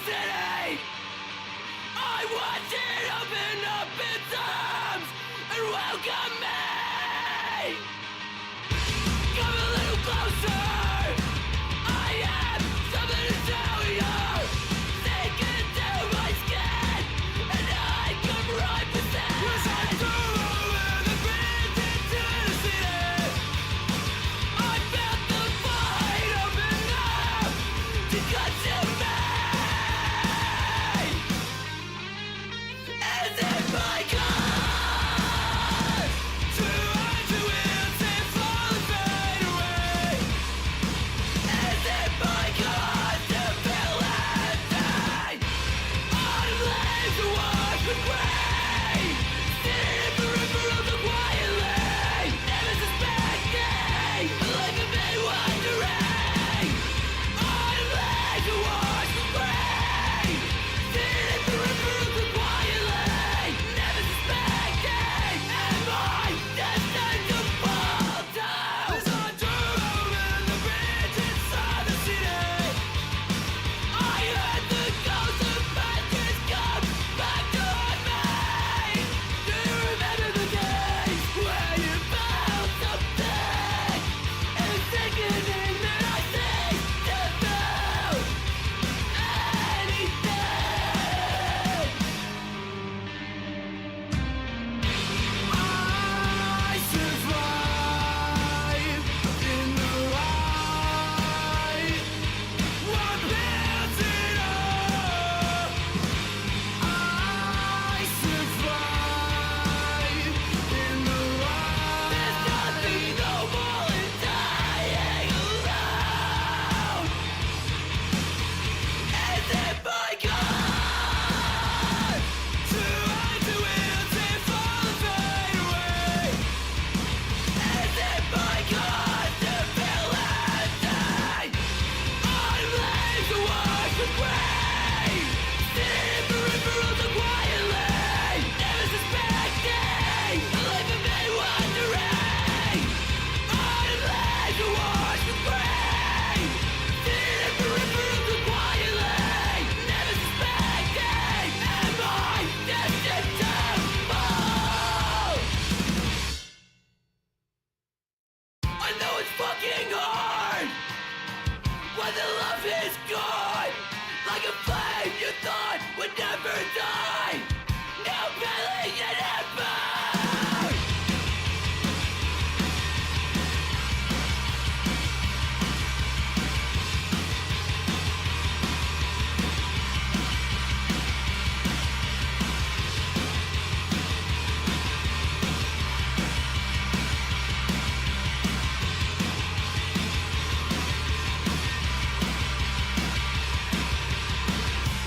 city. I watch it open up its arms and welcome me. Come a little closer. I am something to tell you. Sink into my skin and I come right within. Yes, I do over the bridge into the city. I felt the fight open up to consume me. Is it my God to hide to it and fall and fade away? Is it my God to feel empty? On flames to wash with gray, sitting in peripherals so quietly, never suspecting like a been wandering. On flames to wash with gray, sitting in peripherals so quietly, never suspecting. Am I destined to fall down? As I drove in the bridge inside the city, I heard the ghost of madness come back to haunt me. Do you remember the days when you felt something? It's sickening that I think to feel anything. I survive in the light. What builds it up? I survive in the light. There's nothing noble in dying alone. Is it my God to hide to it and fall and fade away? Is it my God to feel empty? On flames to wash with gray, sitting in peripherals so quietly, never suspecting like a been wandering. On flames to wash with gray, sitting in peripherals so quietly, never suspecting. Am I destined to fall? I know it's fucking hard when the love is gone, like a flame you thought would never die, now barely yet ever.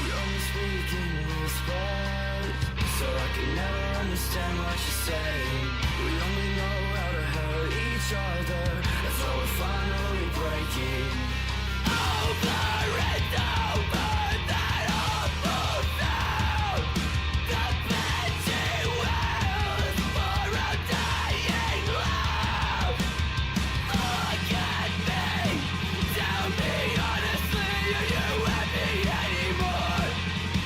We only speak in whispers, so I can never understand what you're saying. We only know how to hurt each other. That's why we're finally breaking. Over and over that awful sound. The pitchy wheels for our dying love. Look at me, tell me honestly, are you happy anymore?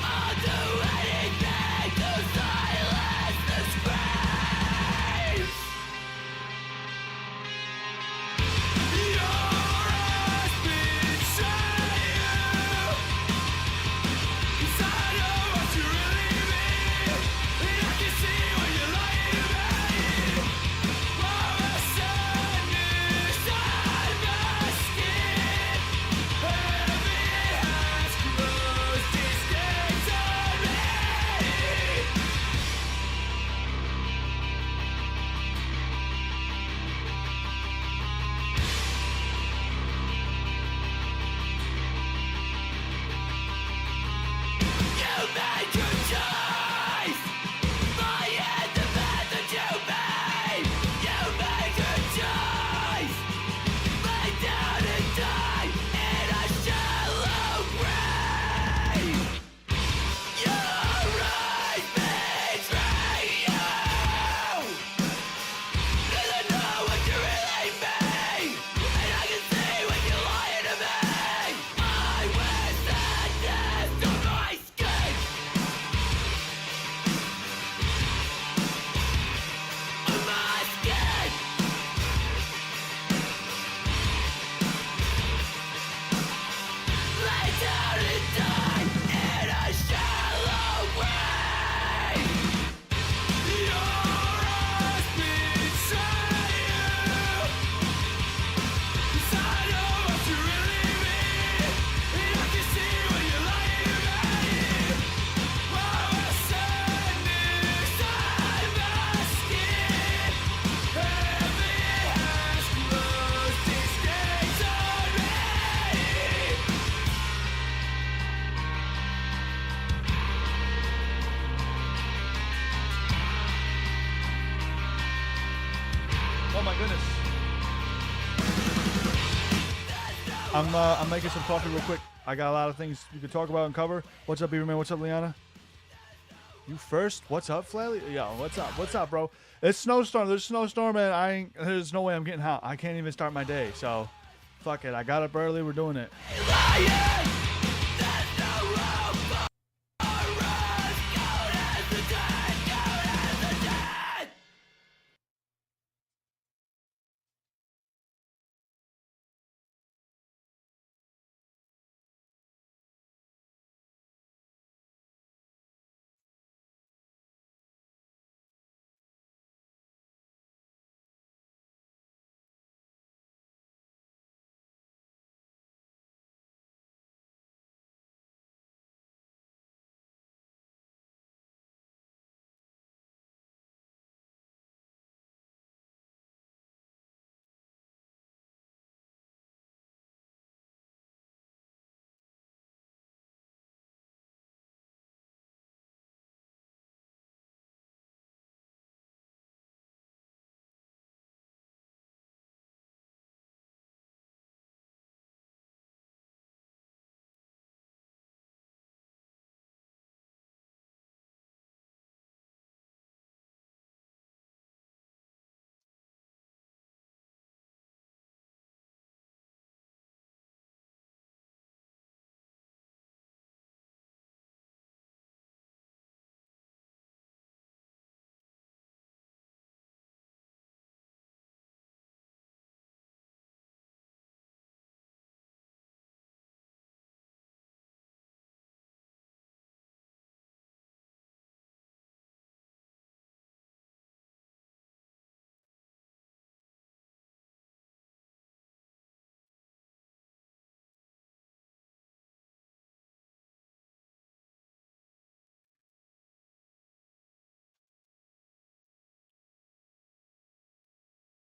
I'll do anything to silence the scream. down and die in a shallow grave. Your eyes betray you, 'cause I know what you really mean, and I can see when you're lying about it. While we're standing inside my skin, heavy has closed its gates on me. Oh my goodness. I'm making some coffee real quick. I got a lot of things you could talk about and cover. What's up, BYRNE? What's up, Liana? You first? What's up, Flatley? Yo, what's up? What's up, bro? It's snowstorm. There's a snowstorm, and there's no way I'm getting out. I can't even start my day, so fuck it. I got up early. We're doing it. Lying, there's no room for us. Cold as the dead, cold as the dead.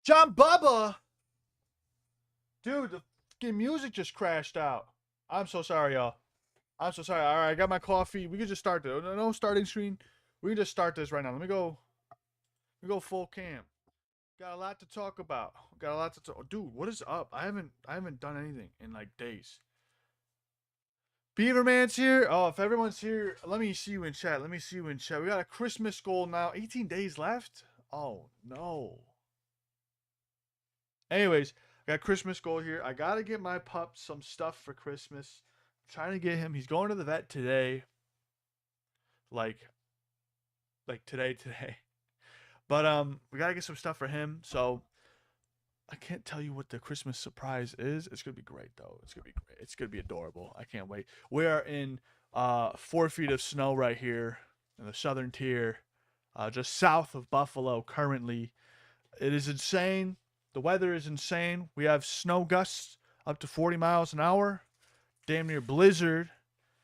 John Bubba! Dude, the fucking music just crashed out. I'm so sorry, y'all. I'm so sorry. All right, I got my coffee. We can just start this. No starting screen. We can just start this right now. Let me go full cam. Got a lot to talk about. Got a lot to talk. Dude, what is up? I haven't done anything in like days. Beaverman's here. Oh, if everyone's here, let me see you in chat. Let me see you in chat. We got a Christmas goal now. 18 days left. Oh no. Anyways, I got Christmas goal here. I gotta get my pup some stuff for Christmas. I'm trying to get him. He's going to the vet today. Like today. But we gotta get some stuff for him. So I can't tell you what the Christmas surprise is. It's gonna be great though. It's gonna be great. It's gonna be adorable. I can't wait. We are in 4 feet of snow right here in the southern tier, just south of Buffalo currently. It is insane. The weather is insane. We have snow gusts up to 40 miles an hour. Damn near blizzard.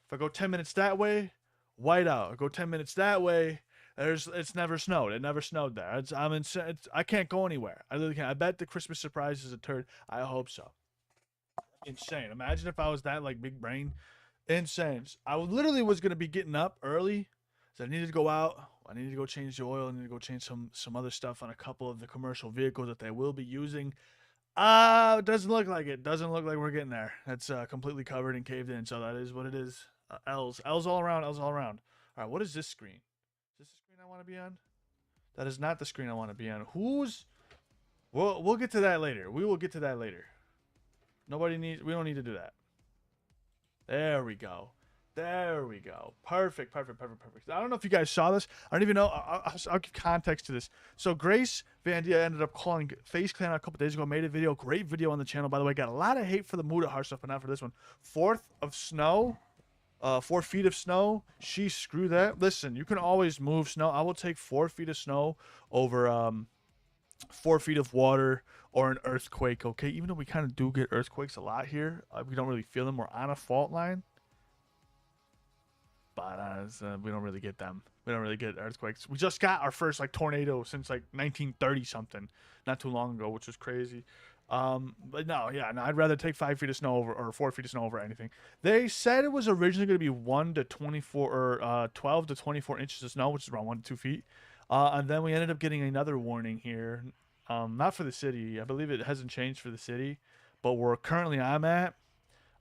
If I go 10 minutes that way, whiteout. I go 10 minutes that way, it's never snowed. It never snowed there. I'm insane. I can't go anywhere. I literally can't. I bet the Christmas surprise is a turd. I hope so. Insane. Imagine if I was that like big brain. Insane. I literally was gonna be getting up early. So I needed to go out. I needed to go change the oil. I need to go change some other stuff on a couple of the commercial vehicles that they will be using. It doesn't look like it. Doesn't look like we're getting there. That's completely covered and caved in. So that is what it is. L's all around. L's all around. All right. What is this screen? Is this the screen I want to be on? That is not the screen I want to be on. We'll get to that later. We will get to that later. We don't need to do that. There we go. There we go. Perfect, perfect, perfect, perfect. I don't know if you guys saw this. I don't even know. I'll give context to this. So Grace Van Dia ended up calling FaZe Clan a couple days ago. Made a video. Great video on the channel, by the way. Got a lot of hate for the MuppetHistory stuff, but not for this one. 4th of snow. 4 feet of snow. She screw that. Listen, you can always move snow. I will take 4 feet of snow over 4 feet of water or an earthquake. Okay, even though we kind of do get earthquakes a lot here, we don't really feel them. We're on a fault line. But we don't really get them. We don't really get earthquakes. We just got our first like tornado since like 1930 something, not too long ago, which was crazy. But no, yeah, no, I'd rather take 5 feet of snow over or 4 feet of snow over anything. They said it was originally going to be 1 to 24 or 12 to 24 inches of snow, which is around 1 to 2 feet. And then we ended up getting another warning here. Not for the city. I believe it hasn't changed for the city, but where currently I'm at.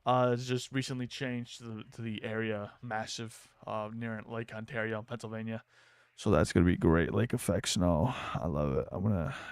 It's just recently changed to the area, massive, near Lake Ontario, Pennsylvania. So that's gonna be great. Lake effect snow. I love it.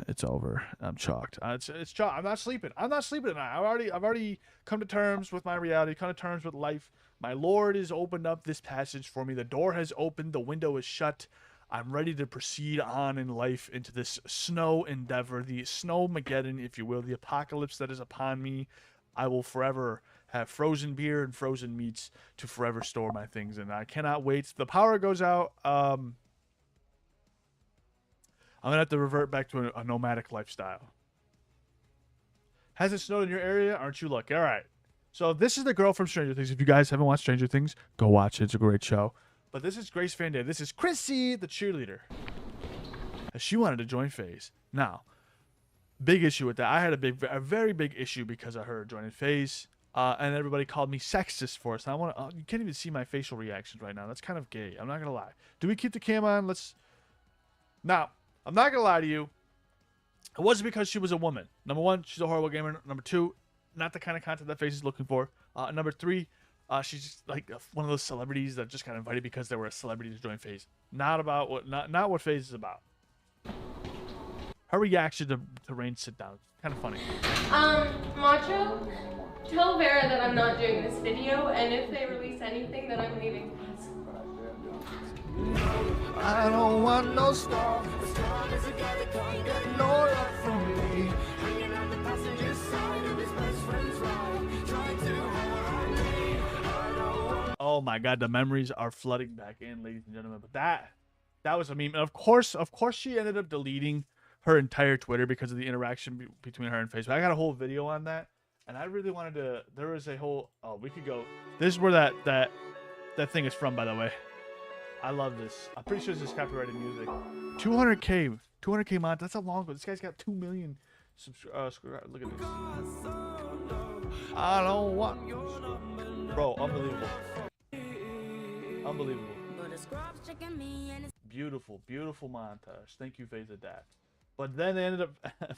It's over. I'm shocked. It's chalked. I'm not sleeping. I'm not sleeping tonight. I've already come to terms with my reality. Come to terms with life. My Lord has opened up this passage for me. The door has opened. The window is shut. I'm ready to proceed on in life into this snow endeavor, the snowmageddon, if you will, the apocalypse that is upon me. I will forever have frozen beer and frozen meats to forever store my things, and I cannot wait. The power goes out. I'm gonna have to revert back to a nomadic lifestyle. Has it snowed in your area? Aren't you lucky? All right. So this is the girl from Stranger Things. If you guys haven't watched Stranger Things, go watch it. It's a great show. But this is Grace Van Day. This is Chrissy, the cheerleader. She wanted to join FaZe. Now, big issue with that. I had a very big issue because of her joining FaZe. And everybody called me sexist for it. So you can't even see my facial reactions right now. That's kind of gay. I'm not gonna lie. Do we keep the cam on? Now, I'm not gonna lie to you. It wasn't because she was a woman. Number 1, she's a horrible gamer. Number 2, not the kind of content that FaZe is looking for. Number 3, she's just like one of those celebrities that just got invited because they were a celebrity to join FaZe. Not what FaZe is about. Her reaction to Rain sit down. Kind of funny. Macho, tell Vera that I'm not doing this video, and if they release anything, that I'm leaving. I don't want no stuff. As strong as a guy that can't get no love from me. Hanging on the passenger side of his best friend's ride. Trying to hold me. I don't want. Oh my God, the memories are flooding back in, ladies and gentlemen. But that was a meme. And of course, she ended up deleting her entire Twitter because of the interaction between her and Facebook. I got a whole video on that, and I really wanted to. There was a whole. Oh, we could go. This is where that thing is from, by the way. I love this. I'm pretty sure this is copyrighted music. 200K mod. That's a long one. This guy's got 2 million subscribers. Look at this. I don't want. Bro, unbelievable. Unbelievable. Beautiful, beautiful montage. Thank you, FaZe Adapt. But then they ended up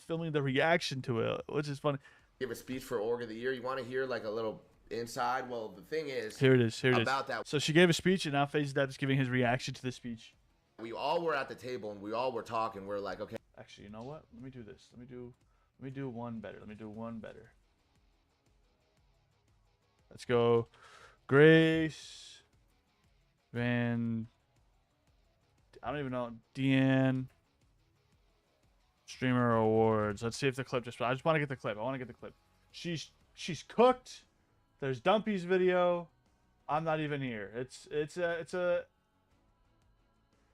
filming the reaction to it, which is funny. Give a speech for Org of the Year. You want to hear like a little inside? Well, the thing is, here it is. About that. So she gave a speech, and now FaZe Adapt is giving his reaction to the speech. We all were at the table, and we all were talking. We're like, okay. Actually, you know what? Let me do this. Let me do one better. Let me do one better. Let's go, Grace Van. I don't even know. Deanne. Streamer awards. Let's see if the clip I just want to get the clip. I want to get the clip. She's cooked. There's Dumpy's video. I'm not even here. It's a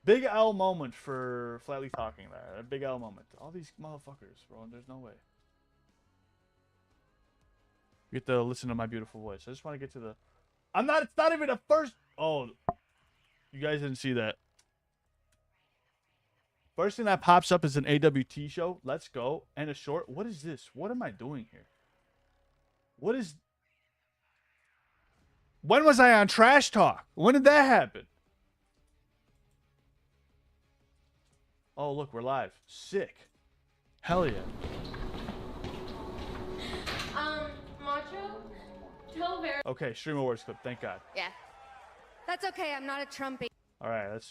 big L moment for Flatley talking there. A big L moment. All these motherfuckers, bro. There's no way. You get to listen to my beautiful voice. I just want to get to the. It's not even a first. Oh, you guys didn't see that. First thing that pops up is an AWT show. Let's go. And a short. What is this? What am I doing here? What is... When was I on Trash Talk? When did that happen? Oh, look, we're live. Sick. Hell yeah. Macho, tell Vera. Okay, Stream Awards clip. Thank God. Yeah. That's okay. I'm not a Trumpy. All right,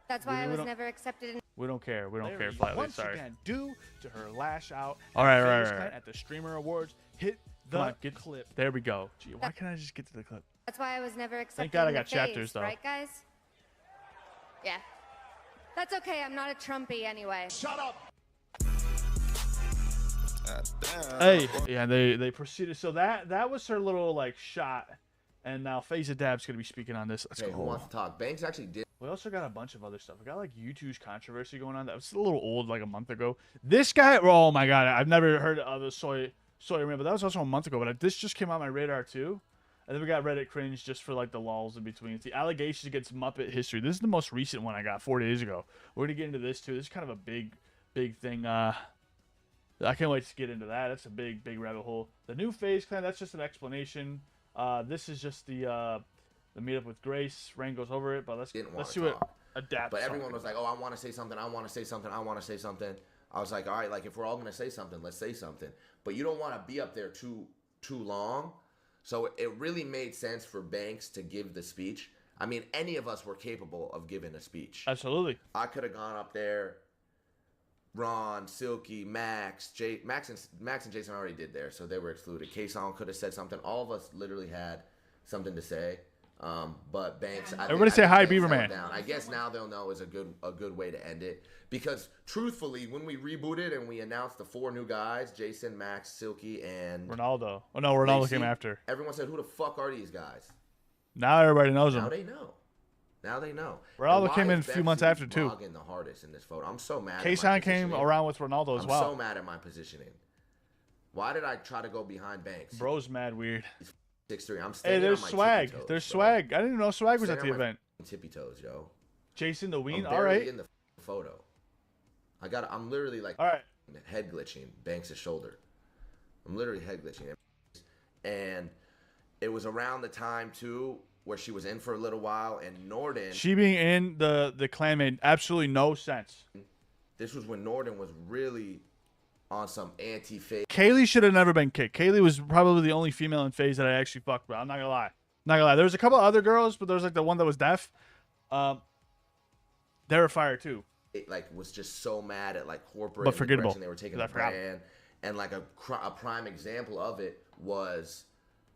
That's why I was never accepted in. We don't care. We don't care, Flatley. Once Sorry. again, due to her lash out All right. at the Streamer Awards, hit Come on, get clip. There we go. Gee, why can't I just get to the clip? That's why I was never accepted. Thank God I into got chapters, phase, though. right, guys? Yeah. That's okay. I'm not a Trumpy anyway. Shut up. Hey, yeah, they proceeded. So that was her little like shot, and now FaZe Adab's gonna be speaking on this. Let's Okay, go. who wants to talk? Banks actually did. We also got a bunch of other stuff. We got like Youtooz controversy going on. That was a little old, like a month ago. This guy, oh my god, I've never heard of the Styreamer, but that was also a month ago. But this just came on my radar too. And then we got Reddit cringe just for like the lulls in between. It's the allegations against MuppetHistory. This is the most recent one I got 4 days ago. We're gonna get into this too. This is kind of a big thing. I can't wait to get into that. That's a big rabbit hole. The new FaZe clan, that's just an explanation. This is just the meetup with Grace. Rain goes over it, but let's see what adapt. But everyone was like, "Oh, I want to say something. I want to say something. I want to say something." I was like, "All right, like if we're all gonna say something, let's say something." But you don't want to be up there too long. So it really made sense for Banks to give the speech. I mean, any of us were capable of giving a speech. Absolutely. I could have gone up there. Ron, Silky, Max and Jason already did there, so they were excluded. K-Song could have said something. All of us literally had something to say. But Banks, everybody say hi, Beaverman. I guess now they'll know is a good way to end it. Because truthfully, when we rebooted and we announced the 4 new guys, Jason, Max, Silky, and Ronaldo. Oh no, Ronaldo Lacey, came after. Everyone said, "Who the fuck are these guys?" Now everybody knows him. Now they know. Now they know. Ronaldo came in a few months after too. The hardest in this photo. I'm so mad. K-Song came around with Ronaldo as well. I'm so mad at my positioning. Why did I try to go behind Banks? Bro's mad weird. 6'3". I'm Hey, standing there's on my swag. tippy toes, There's bro. swag. I didn't even know swag was at the Standing on my event. tippy toes, yo. Jason the Ween. I'm All right. in the photo. I'm literally like All right. head glitching Banks' shoulder. I'm literally head glitching. And it was around the time too where she was in for a little while, and Norden. She being in the clan made absolutely no sense. This was when Norden was really on some anti-FaZe. Kaylee should have never been kicked. Kaylee was probably the only female in FaZe that I actually fucked with. I'm not gonna lie. There was a couple other girls, but there was like the one that was deaf. They were fire too. It like was just so mad at like corporate But and the forgettable. direction they were taking the brand, and like a prime example of it was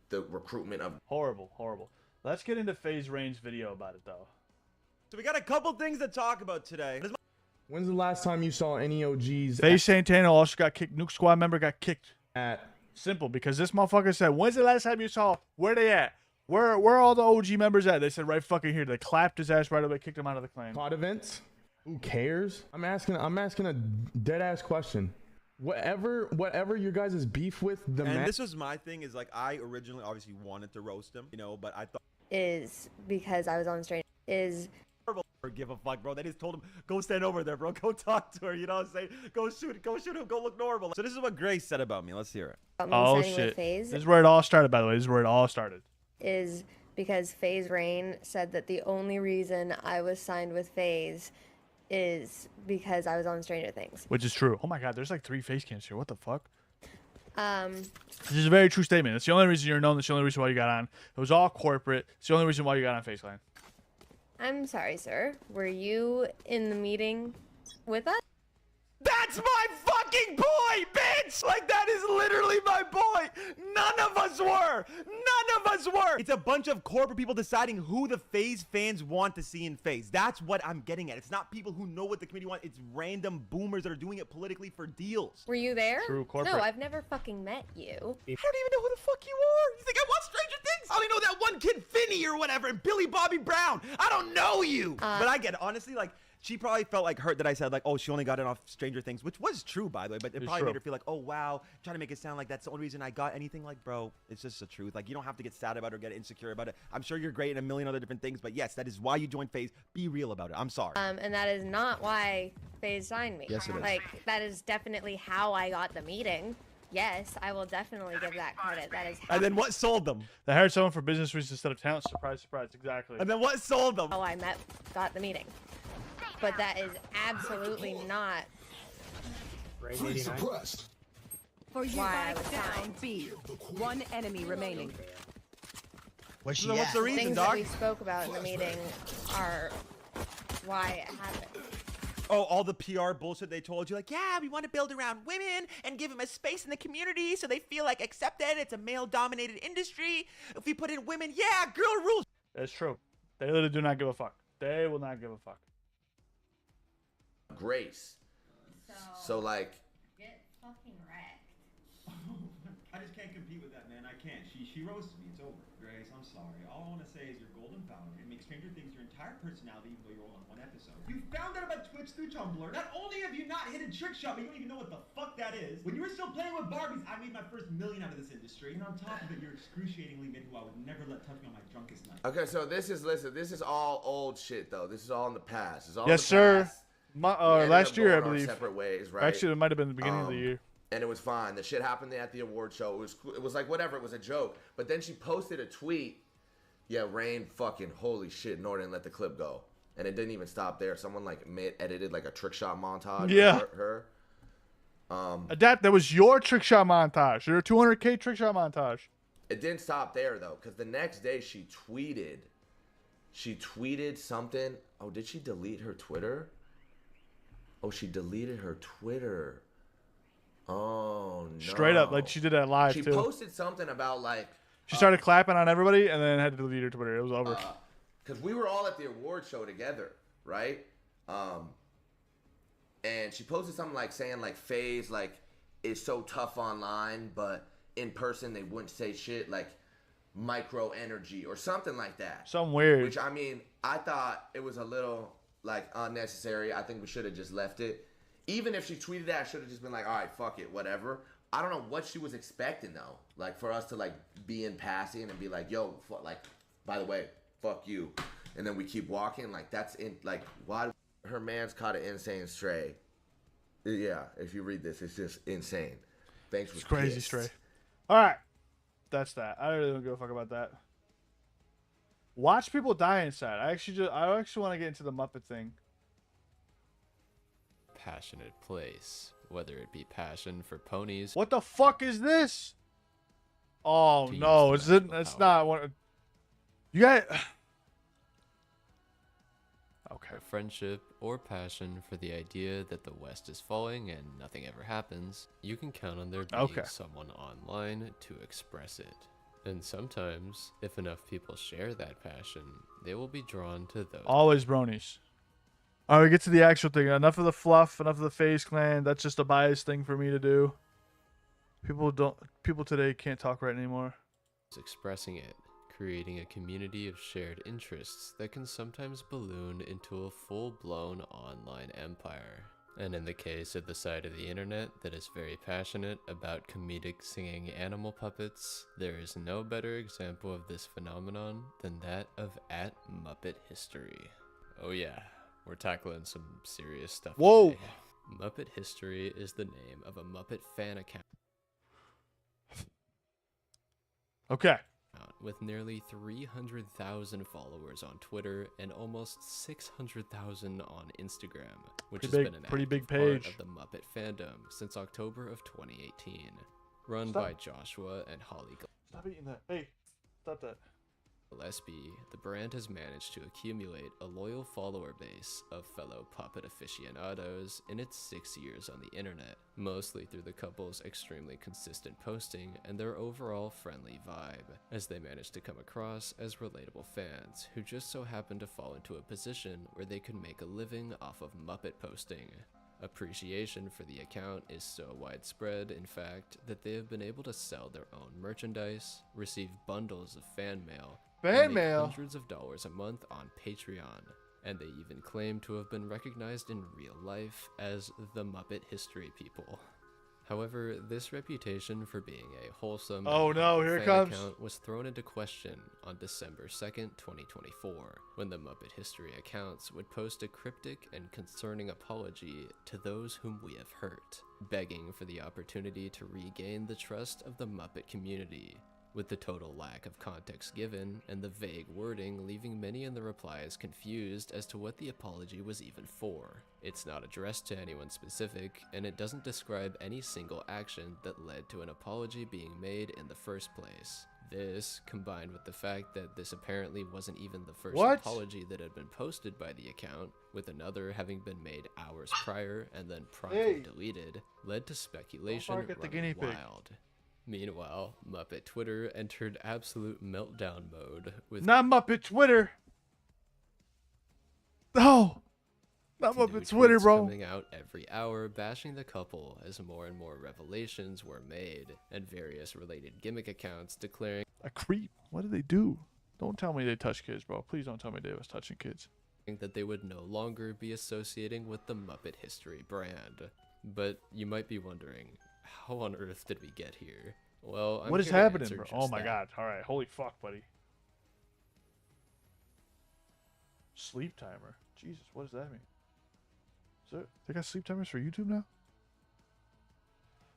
the recruitment of Horrible. Let's get into FaZe Rain's video about it though. So we got a couple things to talk about today. When's the last time you saw any OGs FaZe Santana also got kicked. Nuke Squad member got kicked. at Simple, because this motherfucker said, "When's the last time you saw? Where they at? Where are all the OG members at?" They said, "Right fucking here." They clapped his ass right away, kicked him out of the clan. COD events? Who cares? I'm asking a dead ass question. Whatever your guys' beef with the And this was my thing, is like I originally obviously wanted to roast him, you know, but I thought Is because I was on straight. Is or give a fuck, bro. They just told him, go stand over there, bro. Go talk to her, you know what I'm saying? Go shoot him, go look normal. So this is what Grace said about me. Let's hear it. about me Oh signing shit! with FaZe This is where it all started. By the way, this is where it all started. is because FaZe Rain said that the only reason I was signed with FaZe is because I was on Stranger Things. Which is true. Oh my god, there's like 3 face cams here. What the fuck? This is a very true statement. That's the only reason you're known. That's the only reason why you got on. It was all corporate. It's the only reason why you got on FaZe Clan. I'm sorry, sir. Were you in the meeting with us? That's my fucking boy, bitch! Like, that is literally my boy! None of us were! It's a bunch of corporate people deciding who the FaZe fans want to see in FaZe. That's what I'm getting at. It's not people who know what the community wants. It's random boomers that are doing it politically for deals. Were you there? True corporate. No, I've never fucking met you. I don't even know who the fuck you are. You think I watch Stranger Things? I only know that one kid, Finney or whatever, and Billy Bobby Brown. I don't know you. But I get it. Honestly, like, she probably felt like hurt that I said, like, oh, she only got it off Stranger Things, which was true, by the way, but it probably made her feel like, oh, wow, trying to make it sound like that's the only reason I got anything. Like, bro, it's just the truth. Like, you don't have to get sad about it or get insecure about it. I'm sure you're great in a million other different things, but yes, that is why you joined FaZe. Be real about it. I'm sorry. And that is not why FaZe signed me. Yes, it is. Like, that is definitely how I got the meeting. Yes, I will definitely give that credit. That is how, And then what sold them? They hired someone for business reasons instead of talent. Surprise, surprise. Exactly. And then what sold them? I got the meeting. But that is absolutely not For you why I was down signed. B. One enemy remaining. What's the reason, Things dog? that we spoke about in the meeting are why it happened. Oh, all the PR bullshit they told you, like, yeah, we want to build around women and give them a space in the community so they feel like accepted. It's a male-dominated industry. If we put in women, yeah, girl rules. That's true. They literally do not give a fuck. They will not give a fuck. Grace. So like, Get fucking wrecked. I just can't compete with that, man. I can't. She roasted me. It's over. Grace, I'm sorry. All I want to say is you're golden power and make Stranger Things your entire personality even though you're only on one episode. You found out about Twitch through Tumblr. Not only have you not hit a trick shot, but you don't even know what the fuck that is. When you were still playing with Barbies, I made my first million out of this industry. And on top of it, you're excruciatingly mid who I would never let touch me on my drunkest night. okay, so this is all old shit though. This is all in the past. It's all Yes, in the sir. past. We ended Last up year, I going our believe. separate ways, right? Actually, it might have been the beginning of the year. And it was fine. The shit happened at the award show. It was cool. It was like whatever. It was a joke. But then she posted a tweet. Yeah, Rain fucking holy shit. Nor didn't let the clip go, and it didn't even stop there. Someone like edited like a trick shot montage. Yeah. Of her. Adapt. That was your trick shot montage. Your 200K trick shot montage. It didn't stop there though, because the next day she tweeted. She tweeted something. Oh, did she delete her Twitter? Oh, she deleted her Twitter. Oh no. Straight up, like she did that live She too. posted something about like. She started clapping on everybody and then had to delete her Twitter. It was over. Because we were all at the award show together, right? And she posted something like saying like FaZe like is so tough online, but in person they wouldn't say shit, like micro energy or something like that. Something weird. Which I mean, I thought it was a little like unnecessary. I think we should have just left it. Even if she tweeted that, I should have just been like, all right, fuck it, whatever. I don't know what she was expecting though. Like for us to like be in passing and be like, yo, like, by the way, fuck you. And then we keep walking. Like that's in like, why? Her man's caught an insane stray. Yeah, if you read this, it's just insane. Banks was It's crazy pissed. stray. All right. That's that. I really don't give a fuck about that. Watch people die inside. I actually want to get into the Muppet thing. Passionate place, whether it be passion for ponies. What the fuck is this? Oh To no, use is the it? magical It's power. not one. You guys. Okay. Or friendship or passion for the idea that the West is falling and nothing ever happens, you can count on there being Okay. someone online to express it. And sometimes, if enough people share that passion, they will be drawn to those. Always bronies. All right, we get to the actual thing. Enough of the fluff. Enough of the FaZe clan. That's just a biased thing for me to do. People today can't talk right anymore. Expressing it, creating a community of shared interests that can sometimes balloon into a full-blown online empire. And in the case of the side of the internet that is very passionate about comedic singing animal puppets, there is no better example of this phenomenon than that of @MuppetHistory. Oh yeah, we're tackling some serious stuff Whoa. today. MuppetHistory is the name of a Muppet fan account Okay. with nearly 300,000 followers on Twitter and almost 600,000 on Instagram, which has been an Pretty big active part page. of the Muppet fandom since October of 2018. Run Stop. by Joshua and Holly Stop eating that. Hey, stop that. Gillespie, the brand has managed to accumulate a loyal follower base of fellow puppet aficionados in its 6 years on the internet, mostly through the couple's extremely consistent posting and their overall friendly vibe, as they managed to come across as relatable fans who just so happen to fall into a position where they could make a living off of Muppet posting. Appreciation for the account is so widespread, in fact, that they have been able to sell their own merchandise, receive bundles of fan mail, Fan and make mail? hundreds of dollars a month on Patreon, and they even claim to have been recognized in real life as the Muppet History people. However, this reputation for being a wholesome Oh and no, humble here it fan comes. account was thrown into question on December 2nd, 2024, when the Muppet History accounts would post a cryptic and concerning apology to those whom we have hurt, begging for the opportunity to regain the trust of the Muppet community, with the total lack of context given and the vague wording leaving many in the replies confused as to what the apology was even for. It's not addressed to anyone specific, and it doesn't describe any single action that led to an apology being made in the first place. This, combined with the fact that this apparently wasn't even the first What? apology that had been posted by the account, with another having been made hours prior and then promptly deleted, led to speculation bark at the running guinea pig. wild. Meanwhile, Muppet Twitter entered absolute meltdown mode with Not Muppet Twitter. No. Not new Muppet Twitter, tweets bro. coming out every hour bashing the couple as more and more revelations were made, and various related gimmick accounts declaring A creep. What did they do? Don't tell me they touch kids, bro. Please don't tell me they was touching kids. that they would no longer be associating with the MuppetHistory brand. But you might be wondering, how on earth did we get here? Well, I'm What is here to happening, answer bro? just Oh my that. god. All right. Holy fuck, buddy. Sleep timer. Jesus, what does that mean? They got sleep timers for YouTube now?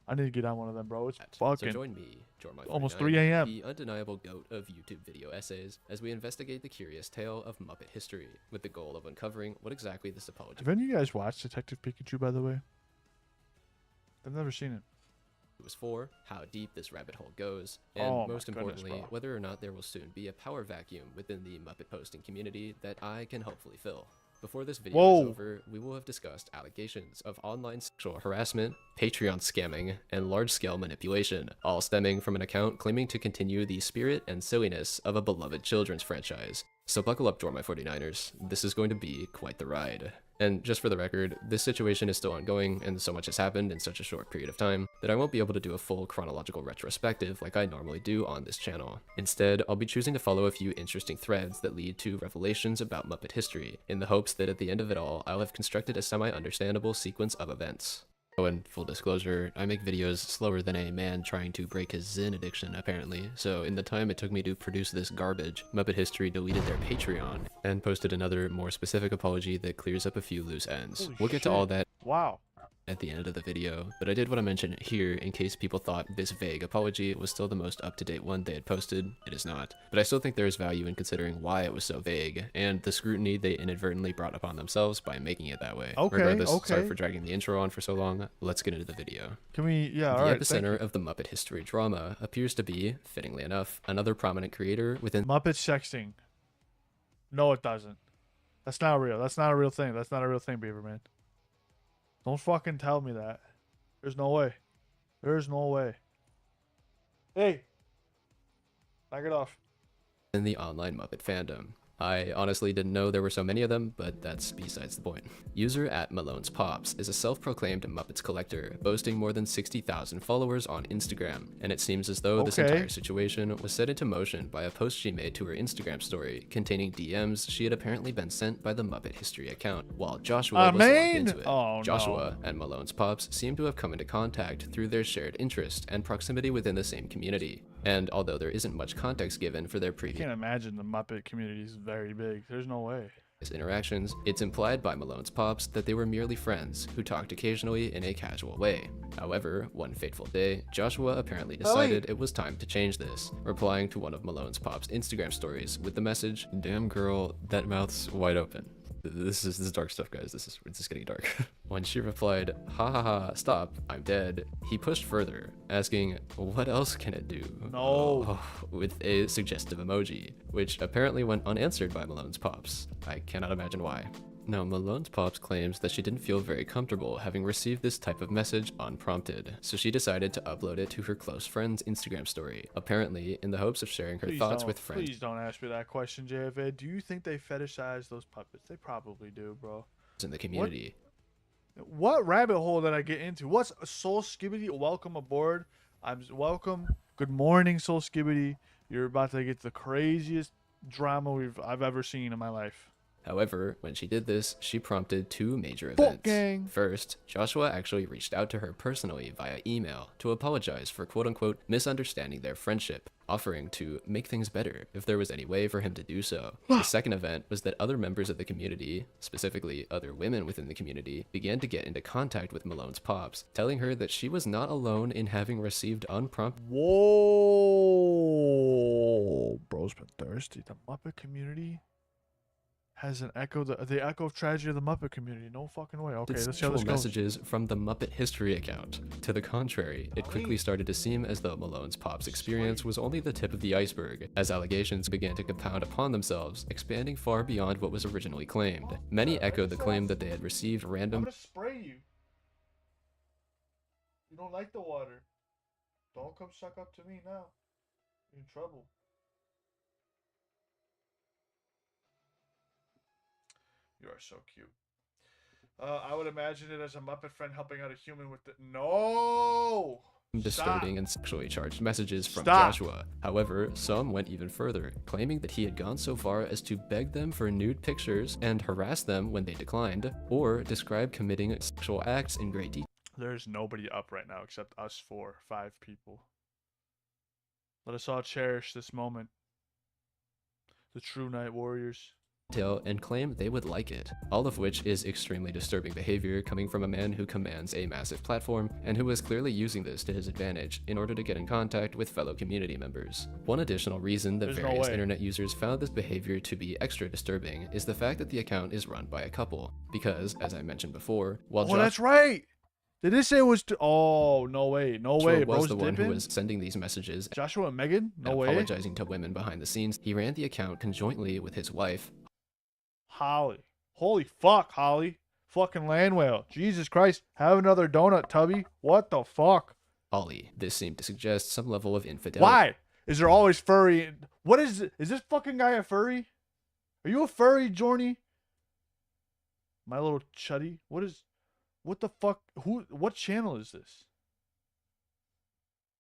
I need to get on one of them, bro. It's So fucking join me, Jorma49, almost 3 a.m. the undeniable goat of YouTube video essays, as we investigate the curious tale of Muppet history, with the goal of uncovering what exactly this apology Have any of you guys watched Detective Pikachu, by the way? I've never seen it. was for, how deep this rabbit hole goes, and Oh my most goodness, importantly, bro. whether or not there will soon be a power vacuum within the Muppet posting community that I can hopefully fill. Before this video Whoa. is over, we will have discussed allegations of online sexual harassment, Patreon scamming, and large-scale manipulation, all stemming from an account claiming to continue the spirit and silliness of a beloved children's franchise. So buckle up, Jorma49ers. This is going to be quite the ride. And just for the record, this situation is still ongoing, and so much has happened in such a short period of time that I won't be able to do a full chronological retrospective like I normally do on this channel. Instead, I'll be choosing to follow a few interesting threads that lead to revelations about Muppet history, in the hopes that at the end of it all, I'll have constructed a semi-understandable sequence of events. Oh, and full disclosure, I make videos slower than a man trying to break his Zen addiction, apparently, so in the time it took me to produce this garbage, Muppet History deleted their Patreon, and posted another, more specific apology that clears up a few loose ends. Holy We'll get to all shit. that Wow. at the end of the video, but I did want to mention here in case people thought this vague apology was still the most up-to-date one they had posted. It is not. But I still think there is value in considering why it was so vague, and the scrutiny they inadvertently brought upon themselves by making it that way. Okay, Regardless, sorry okay. for dragging the intro on for so long, let's get into the video. Can we? Yeah, The all right. epicenter of the Muppet history drama appears to be, fittingly enough, another prominent creator within Muppet sexting. No, it doesn't. That's not real. That's not a real thing. That's not a real thing, Beaver Man. Don't fucking tell me that. There's no way. There's no way. Hey. Knock it off. in the online Muppet fandom. I honestly didn't know there were so many of them, but that's besides the point. User @MalonesPops is a self-proclaimed Muppets collector, boasting more than 60,000 followers on Instagram, and it seems as though this Okay. entire situation was set into motion by a post she made to her Instagram story, containing DMs she had apparently been sent by the Muppet History account, while Joshua was logged into it. Oh, Joshua and MalonesPops seem to have come into contact through their shared interest and proximity within the same community. And although there isn't much context given for their I previous can't imagine the Muppet community is very big. There's no way. interactions, it's implied by MalonesPops that they were merely friends who talked occasionally in a casual way. However, one fateful day, Joshua apparently decided it was time to change this, replying to one of MalonesPops' Instagram stories with the message, "Damn girl, that mouth's wide open." This is dark stuff, guys. This is getting dark. When she replied, "Ha ha ha, stop, I'm dead," he pushed further, asking, "What else can it do?" No. With a suggestive emoji, which apparently went unanswered by MalonesPops. I cannot imagine why. Now, MalonesPops claims that she didn't feel very comfortable having received this type of message unprompted, so she decided to upload it to her close friend's Instagram story, apparently in the hopes of sharing her thoughts with friends. Please don't ask me that question, JFA. Do you think they fetishize those puppets? They probably do, bro. In the community. What rabbit hole did I get into? What's Soul Skibbity? Welcome aboard. Welcome. Good morning, Soul Skibbity. You're about to get the craziest drama I've ever seen in my life. However, when she did this, she prompted two major Fuck events. gang. First, Joshua actually reached out to her personally via email to apologize for quote-unquote misunderstanding their friendship, offering to make things better if there was any way for him to do so. The second event was that other members of the community, specifically other women within the community, began to get into contact with MalonesPops, telling her that she was not alone in having received unprompted Whoa. Bro's been thirsty. The Muppet community has an echo, the echo of tragedy of the Muppet community. No fucking way. Okay, let's see how Sexual this goes. messages from the MuppetHistory account. To the contrary, it quickly started to seem as though Malone's Pop's experience was only the tip of the iceberg, as allegations began to compound upon themselves, expanding far beyond what was originally claimed. Many echoed the claim that they had received I'm random gonna spray you. You don't like the water. Don't come suck up to me now. You're in trouble. You are so cute. I would imagine it as a Muppet friend helping out a human with the... No! disturbing and sexually charged messages from Stop. Joshua. However, some went even further, claiming that he had gone so far as to beg them for nude pictures and harass them when they declined, or describe committing sexual acts in great detail. There's nobody up right now except us 5 people. Let us all cherish this moment. The true night warriors. And claim they would like it, all of which is extremely disturbing behavior coming from a man who commands a massive platform and who is clearly using this to his advantage in order to get in contact with fellow community members. One additional reason that There's no various way. internet users found this behavior to be extra disturbing is the fact that the account is run by a couple, because, as I mentioned before, while Oh, that's right! Did they say it was... Oh, no way. No Joshua way. was Bro's the one who dipping? was sending these messages Joshua and Megan? No and way. apologizing to women behind the scenes, he ran the account conjointly with his wife, Holly. Holy fuck, Holly. Fucking land whale. Jesus Christ. Have another donut, Tubby. What the fuck? Holly. This seemed to suggest some level of infidelity. Why? Is there always furry? What is this fucking guy a furry? Are you a furry, Jorny? My little chuddy? What the fuck? What channel is this?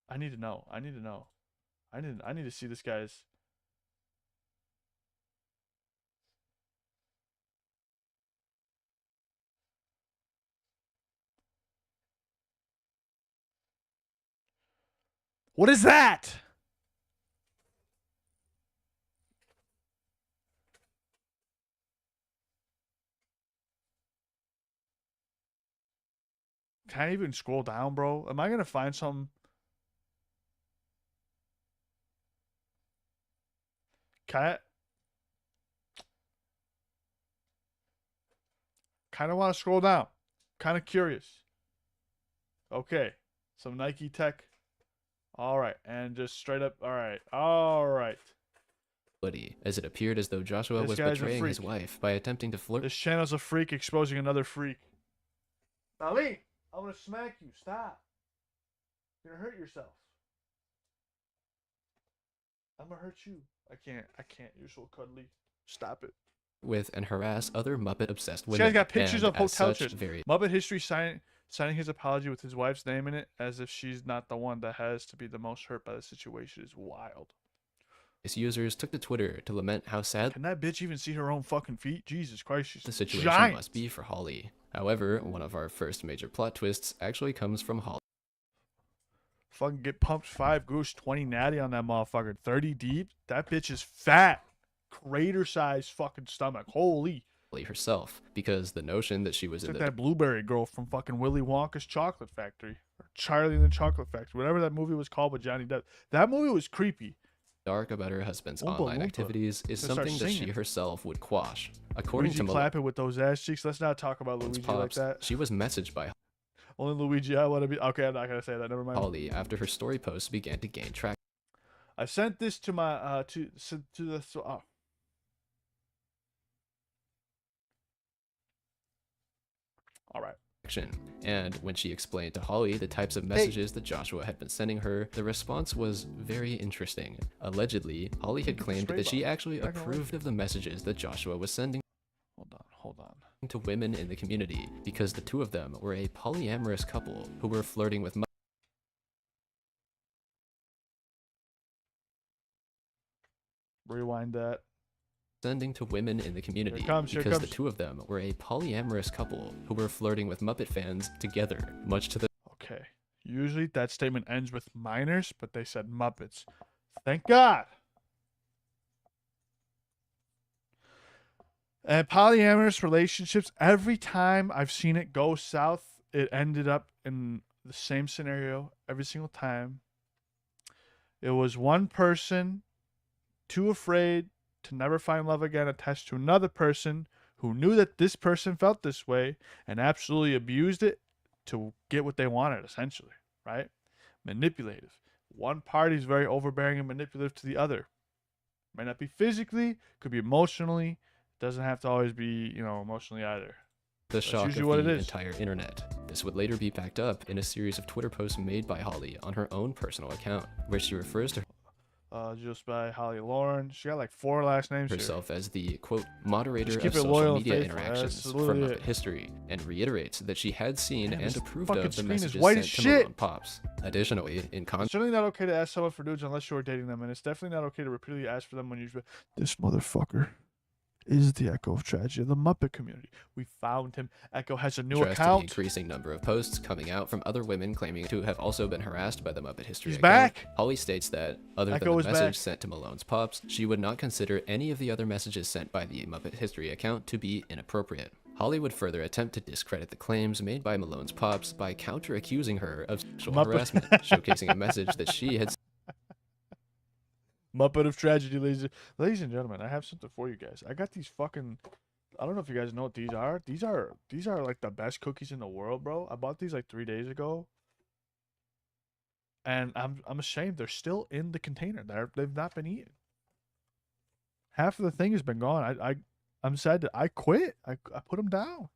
I need to know. I need to see this guy's. What is that? Can't even scroll down, bro. Am I gonna find some? Kind of want to scroll down. Kind of curious. Okay, some Nike tech. All right, and just straight up. All right. As it appeared as though Joshua This was guy's a betraying his freak. wife by attempting to flirt. This channel's a freak exposing another freak. Ali, I'm gonna smack you. Stop. You're gonna hurt yourself. I'm gonna hurt you. I can't. You're so cuddly. Stop it. With and harass other Muppet-obsessed This women. guy's got pictures and of as hotel such, chairs. Very MuppetHistory signing his apology with his wife's name in it, as if she's not the one that has to be the most hurt by the situation, is wild. users took to Twitter to lament how sad Can that bitch even see her own fucking feet? Jesus Christ, she's the situation giant. must be for Holly. However, one of our first major plot twists actually comes from Holly. Fucking get pumped 5 goose, 20 natty on that motherfucker. 30 deep. That bitch is fat. Crater size fucking stomach. Holy. Herself, because the notion that she was It's in like the that blueberry girl from fucking Willy Wonka's Chocolate Factory. Or Charlie and the Chocolate Factory. Whatever that movie was called with Johnny Depp. That movie was creepy. dark about her husband's Oompa online Loompa. activities is Gonna start something that she singing. herself would quash. According Luigi to clapping with those ass cheeks. Let's not talk about Malone's Luigi like Pops, that. she was messaged by Only Luigi I want to be. Okay, I'm not going to say that. Never mind. Holly after her story posts began to gain traction. I sent this to my, to the, all right. And when she explained to Holly the types of messages that Joshua had been sending her, the response was very interesting. Allegedly, Holly had claimed that she actually approved of the messages that Joshua was sending Hold on. to women in the community because the two of them were a polyamorous couple who were flirting with Rewind that. sending to women in the community Here it because the comes. two of them were a polyamorous couple who were flirting with Muppet fans together, much to the Okay. Usually that statement ends with minors, but they said Muppets. Thank God. And polyamorous relationships, every time I've seen it go south, it ended up in the same scenario every single time. It was one person too afraid to never find love again attached to another person who knew that this person felt this way and absolutely abused it to get what they wanted, essentially, right? Manipulative. One party is very overbearing and manipulative to the other. Might not be physically, could be emotionally. Doesn't have to always be, emotionally either. The That's shock usually of what the it is. entire internet. This would later be backed up in a series of Twitter posts made by Holly on her own personal account, where she refers to Just by Holly Lauren. She got like 4 last names here. herself as the, quote, moderator Just keep of it social loyal and media faithful. interactions That's from literally Muppet it. History, and reiterates that she had seen Damn, and this approved fucking of the screen is messages white sent as to shit. Malone Pops. Additionally, in It's certainly not okay to ask someone for nudes unless you're dating them, and it's definitely not okay to repeatedly ask for them when you're. This motherfucker is the Echo of Tragedy of the Muppet community. We found him. Echo has a new contrast to the account. increasing number of posts coming out from other women claiming to have also been harassed by the Muppet History He's account, back. Holly states that, other Echo than is the message back. sent to Malone's Pops, she would not consider any of the other messages sent by the Muppet History account to be inappropriate. Holly would further attempt to discredit the claims made by Malone's Pops by counter-accusing her of sexual Muppet- harassment, showcasing a message that she had Muppet of Tragedy, ladies and gentlemen. I have something for you guys. I got these fucking. I don't know if you guys know what these are. These are like the best cookies in the world, bro. I bought these like 3 days ago, and I'm ashamed they're still in the container. They've not been eaten. Half of the thing has been gone. I'm sad that I quit. I put them down.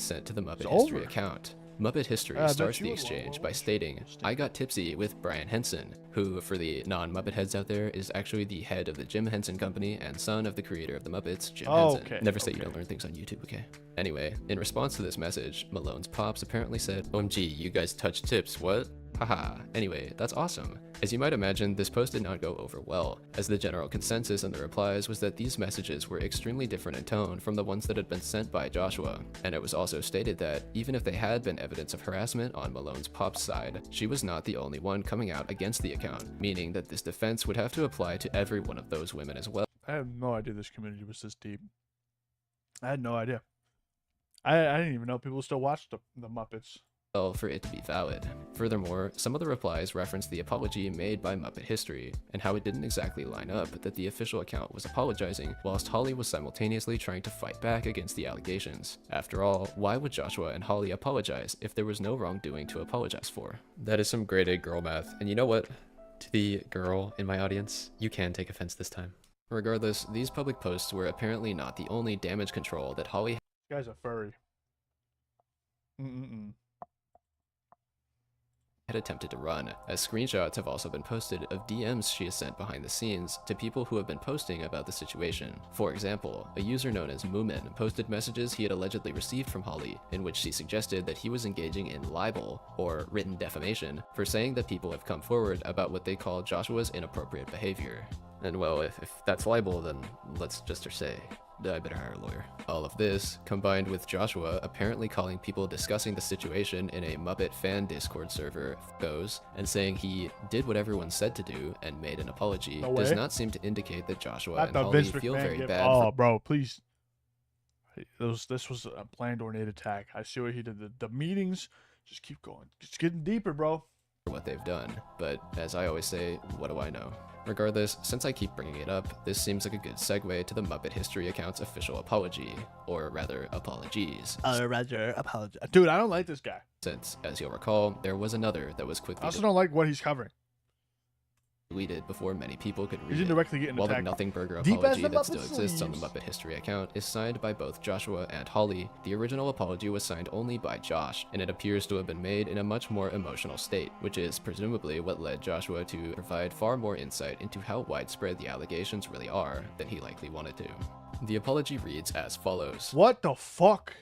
sent to the Muppet It's History over. account. Muppet History I bet starts you the would want exchange one. by stating, "I got tipsy with Brian Henson," who, for the non-Muppet heads out there, is actually the head of the Jim Henson Company and son of the creator of the Muppets, Jim Oh, Henson. okay, Never say you okay. don't learn things on YouTube, okay? Anyway, in response to this message, Malone's Pops apparently said, "OMG, you guys touch tips, what? Haha. Anyway, that's awesome." As you might imagine, this post did not go over well, as the general consensus in the replies was that these messages were extremely different in tone from the ones that had been sent by Joshua, and it was also stated that, even if they had been evidence of harassment on Malone's Pop's side, she was not the only one coming out against the account, meaning that this defense would have to apply to every one of those women as well. I had no idea this community was this deep. I had no idea. I didn't even know people still watched the Muppets. For it to be valid. Furthermore, some of the replies referenced the apology made by Muppet History, and how it didn't exactly line up that the official account was apologizing, whilst Holly was simultaneously trying to fight back against the allegations. After all, why would Joshua and Holly apologize if there was no wrongdoing to apologize for? That is some grade A girl math, and you know what? To the girl in my audience, you can take offense this time. Regardless, these public posts were apparently not the only damage control that Holly This guy's a furry. had attempted to run, as screenshots have also been posted of DMs she has sent behind the scenes to people who have been posting about the situation. For example, a user known as Moomin posted messages he had allegedly received from Holly, in which she suggested that he was engaging in libel, or written defamation, for saying that people have come forward about what they call Joshua's inappropriate behavior. And well, if that's libel, then let's just say, I better hire a lawyer. All of this, combined with Joshua apparently calling people discussing the situation in a Muppet fan Discord server goes, and saying he did what everyone said to do and made an apology, No does way. not seem to indicate that Joshua Not and the Holly Vince feel McMahon very gift. bad Oh, for bro, please. This was a planned ornate attack. I see what he did. The meetings just keep going. It's getting deeper, bro. what they've done, but as I always say, what do I know? Regardless, since I keep bringing it up, this seems like a good segue to the Muppet History account's official apology, or rather, apologies. Dude, I don't like this guy. Since, as you'll recall, there was another that was I quickly also don't like what he's covering. deleted before many people could read He's it. indirectly getting While the attacked. Nothing Burger Deep as apology the that still Muppet exists on the sleeves. Muppet History account is signed by both Joshua and Holly, the original apology was signed only by Josh, and it appears to have been made in a much more emotional state, which is presumably what led Joshua to provide far more insight into how widespread the allegations really are than he likely wanted to. The apology reads as follows. What the fuck?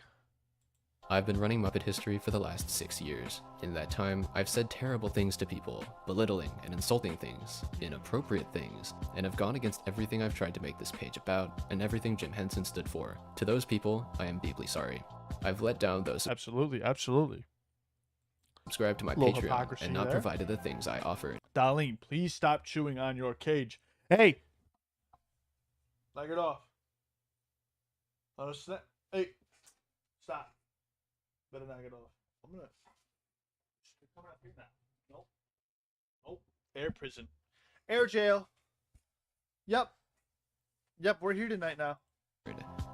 I've been running Muppet History for the last 6 years. In that time, I've said terrible things to people, belittling and insulting things, inappropriate things, and have gone against everything I've tried to make this page about, and everything Jim Henson stood for. To those people, I am deeply sorry. I've let down those who Absolutely, absolutely. subscribe to my Little Patreon hypocrisy and not there. provided the things I offered. Darlene, please stop chewing on your cage. Hey! Knock it off. Understand? Hey! Stop. Better knock it off. I'm gonna... You're coming up here now. Nope. Nope. Air prison. Air jail. Yep. Yep, we're here tonight now.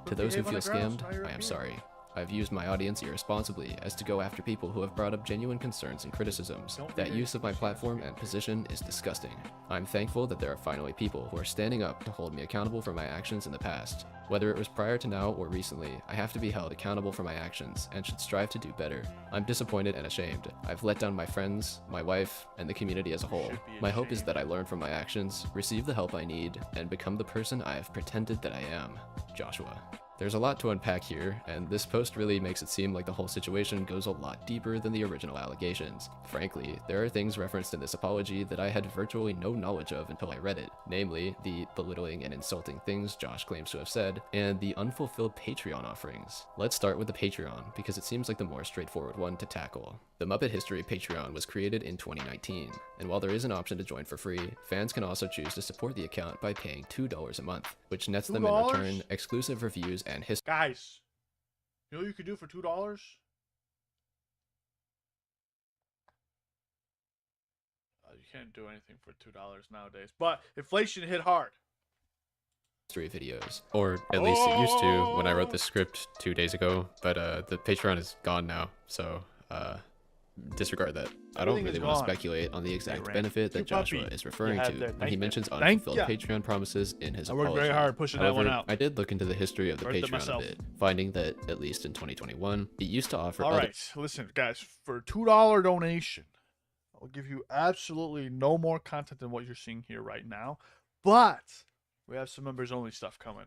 To those who behave feel on the ground, scammed, smell your I am beer. sorry. I've used my audience irresponsibly as to go after people who have brought up genuine concerns and criticisms. Don't That forget use of my platform and position is disgusting. I'm thankful that there are finally people who are standing up to hold me accountable for my actions in the past. Whether it was prior to now or recently, I have to be held accountable for my actions and should strive to do better. I'm disappointed and ashamed. I've let down my friends, my wife, and the community as a whole. should be My hope is that I learn from my actions, receive the help I need, and become the person I have pretended that I am. Joshua. There's a lot to unpack here, and this post really makes it seem like the whole situation goes a lot deeper than the original allegations. Frankly, there are things referenced in this apology that I had virtually no knowledge of until I read it, namely the belittling and insulting things Josh claims to have said, and the unfulfilled Patreon offerings. Let's start with the Patreon, because it seems like the more straightforward one to tackle. The Muppet History Patreon was created in 2019, and while there is an option to join for free, fans can also choose to support the account by paying $2 a month, which nets them in $2? return exclusive reviews and history. Guys, you know what you could do for $2? You can't do anything for $2 nowadays, but inflation hit hard. Videos, or at least it used to when I wrote the script 2 days ago, but the Patreon is gone now, so disregard that. I don't Everything really is want to gone. speculate on the exact Ran. benefit that Cute Joshua puppy. is referring You had to that. when Thank he you. mentions Thank unfulfilled ya. Patreon promises in his I worked apology. very hard pushing that one However, out. I did look into the history of the Worked it Patreon a myself. bit, finding that, at least in 2021, it used to offer All other right, listen, guys, for a $2 donation, I'll give you absolutely no more content than what you're seeing here right now, but we have some members-only stuff coming.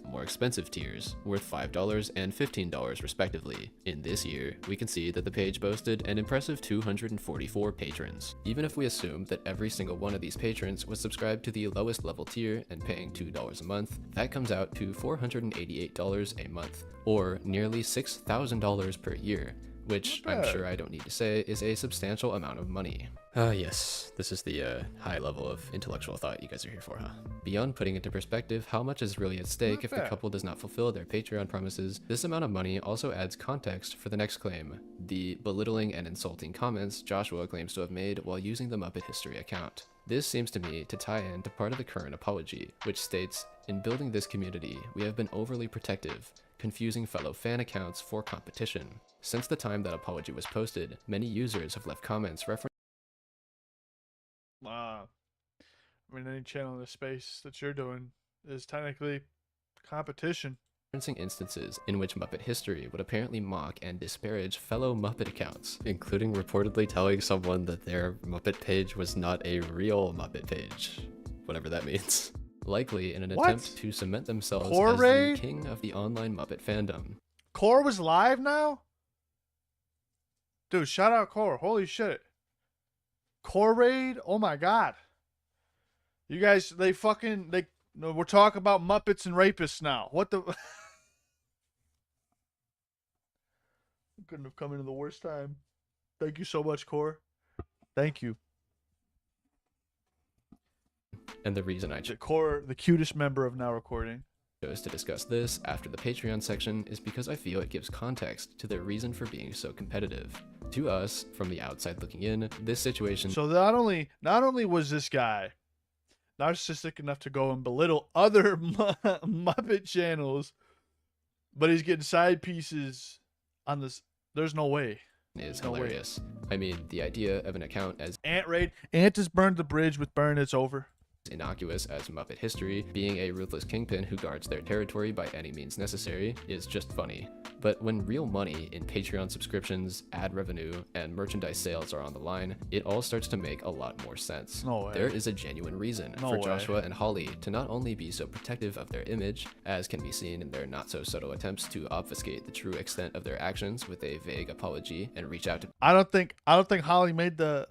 more expensive tiers, worth $5 and $15 respectively. In this year, we can see that the page boasted an impressive 244 patrons. Even if we assume that every single one of these patrons was subscribed to the lowest level tier and paying $2 a month, that comes out to $488 a month, or nearly $6,000 per year, which I'm sure I don't need to say is a substantial amount of money. Yes, this is the high level of intellectual thought you guys are here for, huh? Beyond putting into perspective how much is really at stake if the couple does not fulfill their Patreon promises, this amount of money also adds context for the next claim, the belittling and insulting comments Joshua claims to have made while using the Muppet History account. This seems to me to tie in to part of the current apology, which states, "In building this community, we have been overly protective, confusing fellow fan accounts for competition." Since the time that apology was posted, many users have left comments referencing Any channel in the space that you're doing is technically competition. instances in which Muppet History would apparently mock and disparage fellow Muppet accounts, including reportedly telling someone that their Muppet page was not a real Muppet page, whatever that means. Likely in an attempt to cement themselves as the king of the online Muppet fandom. Core was live now? Dude, shout out Core. Holy shit. Core raid? Oh my god. You guys, we're talking about Muppets and rapists now. What the? Couldn't have come into the worst time. Thank you so much, Core. Thank you. And the reason I Core, the cutest member of Now Recording, chose to discuss this after the Patreon section is because I feel it gives context to their reason for being so competitive. To us, from the outside looking in, this situation. So not only was this guy narcissistic enough to go and belittle other Muppet channels, but he's getting side pieces on this. There's no way. Is hilarious. I mean, the idea of an account as aNT raid. aNT has burned the bridge with BYRNE. It's over. Innocuous as Muppet History, being a ruthless kingpin who guards their territory by any means necessary, is just funny. But when real money in Patreon subscriptions, ad revenue, and merchandise sales are on the line, it all starts to make a lot more sense. No way. There is a genuine reason for Joshua and Holly to not only be so protective of their image, as can be seen in their not-so-subtle attempts to obfuscate the true extent of their actions with a vague apology and reach out to I don't think Holly made the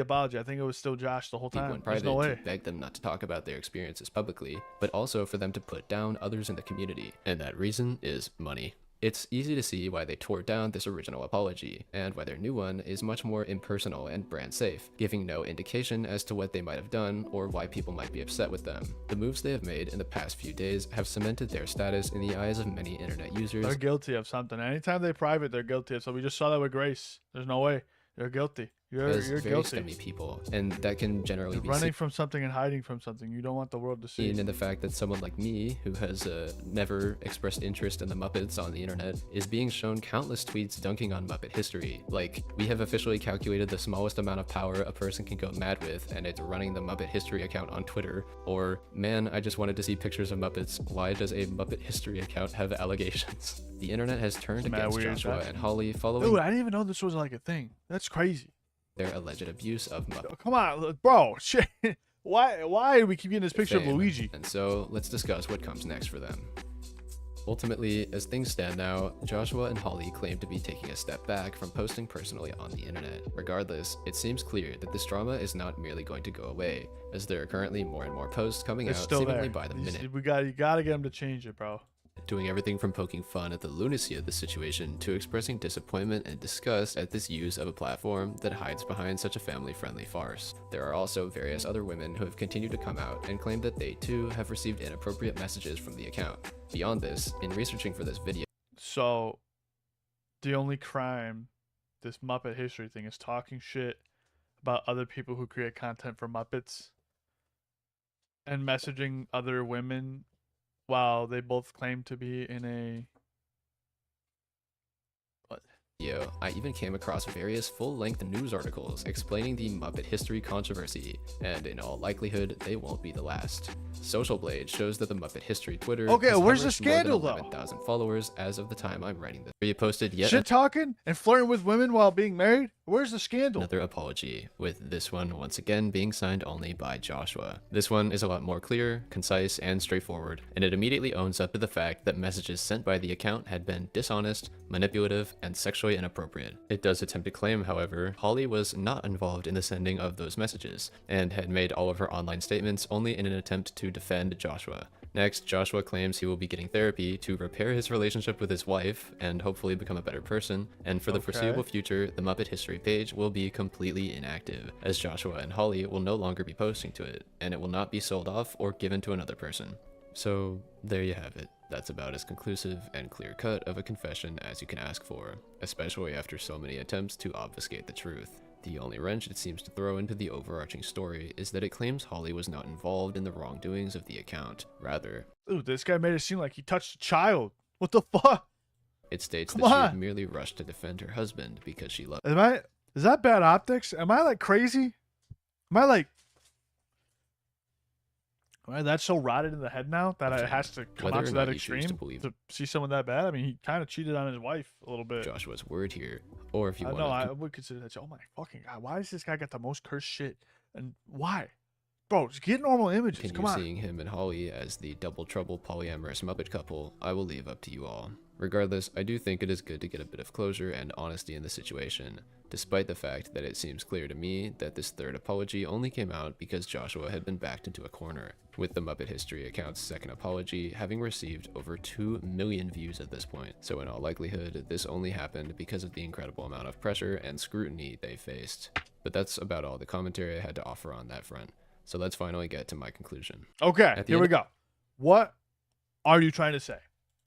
apology. I think it was still Josh the whole time. people in There's private no way. to beg them not to talk about their experiences publicly, but also for them to put down others in the community. And that reason is money. It's easy to see why they tore down this original apology, and why their new one is much more impersonal and brand safe, giving no indication as to what they might have done or why people might be upset with them. The moves they have made in the past few days have cemented their status in the eyes of many internet users. They're guilty of something. Anytime they private, they're guilty of something. We just saw that with Grace. There's no way. They're guilty. You're as very guilty. scummy people, and that can generally You're be running seen from something and hiding from something. You don't want the world to see. in the fact that someone like me, who has never expressed interest in the Muppets on the internet, is being shown countless tweets dunking on Muppet history. Like, we have officially calculated the smallest amount of power a person can go mad with, and it's running the Muppet history account on Twitter. Or, man, I just wanted to see pictures of Muppets. Why does a Muppet history account have allegations? The internet has turned against Joshua and Holly following Dude, I didn't even know this was like a thing. That's crazy. their alleged abuse of Muppet. Come on, bro. Shit. Why do we keep getting this picture of fame. Luigi? And so let's discuss what comes next for them. Ultimately, as things stand now, Joshua and Holly claim to be taking a step back from posting personally on the internet. Regardless, it seems clear that this drama is not merely going to go away, as there are currently more and more posts coming It's out still seemingly there. by the minute. You gotta get them to change it, bro. Doing everything from poking fun at the lunacy of the situation to expressing disappointment and disgust at this use of a platform that hides behind such a family-friendly farce. There are also various other women who have continued to come out and claim that they too have received inappropriate messages from the account. Beyond this, in researching for this video, So, the only crime this Muppet history thing is talking shit about other people who create content for Muppets and messaging other women while they both claim to be in a I even came across various full-length news articles explaining the Muppet history controversy, and in all likelihood, they won't be the last. Social Blade shows that the Muppet history Twitter Okay, has where's the averaged more than scandal, though? 11,000 followers as of the time I'm writing this. He posted yet shit talking and flirting with women while being married? Where's the scandal? another apology, with this one once again being signed only by Joshua. This one is a lot more clear, concise, and straightforward, and it immediately owns up to the fact that messages sent by the account had been dishonest, manipulative, and sexually inappropriate. It does attempt to claim, however, Holly was not involved in the sending of those messages, and had made all of her online statements only in an attempt to defend Joshua. Next, Joshua claims he will be getting therapy to repair his relationship with his wife and hopefully become a better person, and for the foreseeable future, the Muppet history page will be completely inactive, as Joshua and Holly will no longer be posting to it, and it will not be sold off or given to another person. So, there you have it. That's about as conclusive and clear-cut of a confession as you can ask for, especially after so many attempts to obfuscate the truth. The only wrench it seems to throw into the overarching story is that it claims Holly was not involved in the wrongdoings of the account. Rather, Dude, this guy made it seem like he touched a child. What the fuck? it states Come that she on. had merely rushed to defend her husband because she loved Is that bad optics? Am I like crazy? Am I that so rotted in the head now that it has to come Whether out or to not that you choose extreme to believe to see someone that bad? I mean, he kind of cheated on his wife a little bit. Joshua's word here, or if you I want know, to I would consider that. Oh my fucking god, why does this guy got the most cursed shit? And why? Bro, just get normal images. continue Come on. seeing him and Holly as the double trouble polyamorous Muppet couple, I will leave up to you all. Regardless, I do think it is good to get a bit of closure and honesty in the situation, despite the fact that it seems clear to me that this third apology only came out because Joshua had been backed into a corner, with the Muppet History account's second apology having received over 2 million views at this point. So in all likelihood, this only happened because of the incredible amount of pressure and scrutiny they faced. But that's about all the commentary I had to offer on that front. So let's finally get to my conclusion. Okay, At the here end we of go. What are you trying to say?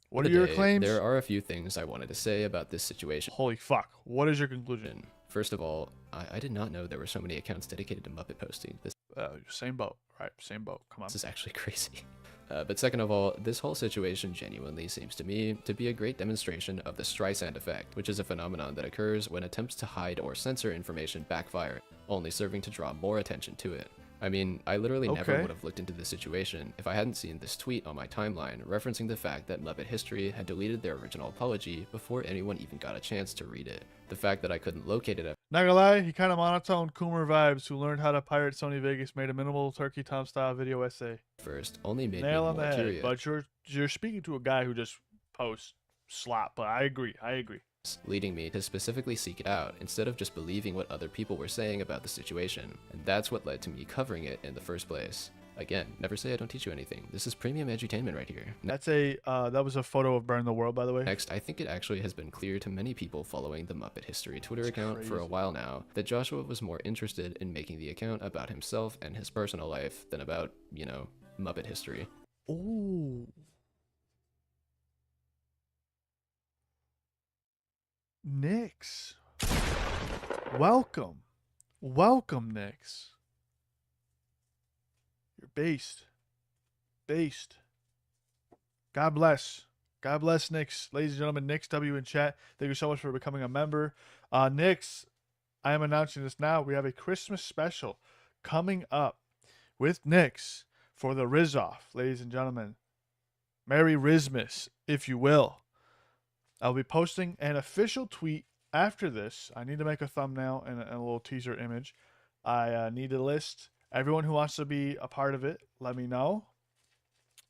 What are your the day, claims? There are a few things I wanted to say about this situation. Holy fuck. What is your conclusion? First of all, I did not know there were so many accounts dedicated to Muppet posting. This Same boat, right? Same boat. Come on. is actually crazy. But second of all, this whole situation genuinely seems to me to be a great demonstration of the Streisand effect, which is a phenomenon that occurs when attempts to hide or censor information backfire, only serving to draw more attention to it. I mean, I literally never Okay. would have looked into this situation if I hadn't seen this tweet on my timeline referencing the fact that Muppet History had deleted their original apology before anyone even got a chance to read it. The fact that I couldn't locate it Not gonna lie, he kind of monotone Coomer vibes who learned how to pirate Sony Vegas, made a minimal Turkey Tom style video essay. first only made Nail me on the more head. curious. But you're speaking to a guy who just posts slop. But I agree. Leading me to specifically seek it out instead of just believing what other people were saying about the situation, and that's what led to me covering it in the first place. Again, never say I don't teach you anything. This is premium edutainment right here. That's that was a photo of Burn the World, by the way. Next, I think it actually has been clear to many people following the Muppet History Twitter account for a crazy. while now that Joshua was more interested in making the account about himself and his personal life than about, Muppet history. Ooh. Nix. Welcome. Welcome, Nix. You're based. Based. God bless. God bless Nix. Ladies and gentlemen, Nix W in chat. Thank you so much for becoming a member. Nix, I am announcing this now. We have a Christmas special coming up with Nix for the Riz-Off. Ladies and gentlemen, Merry Rizmas, if you will. I'll be posting an official tweet after this. I need to make a thumbnail and a little teaser image. I need to list everyone who wants to be a part of it. Let me know.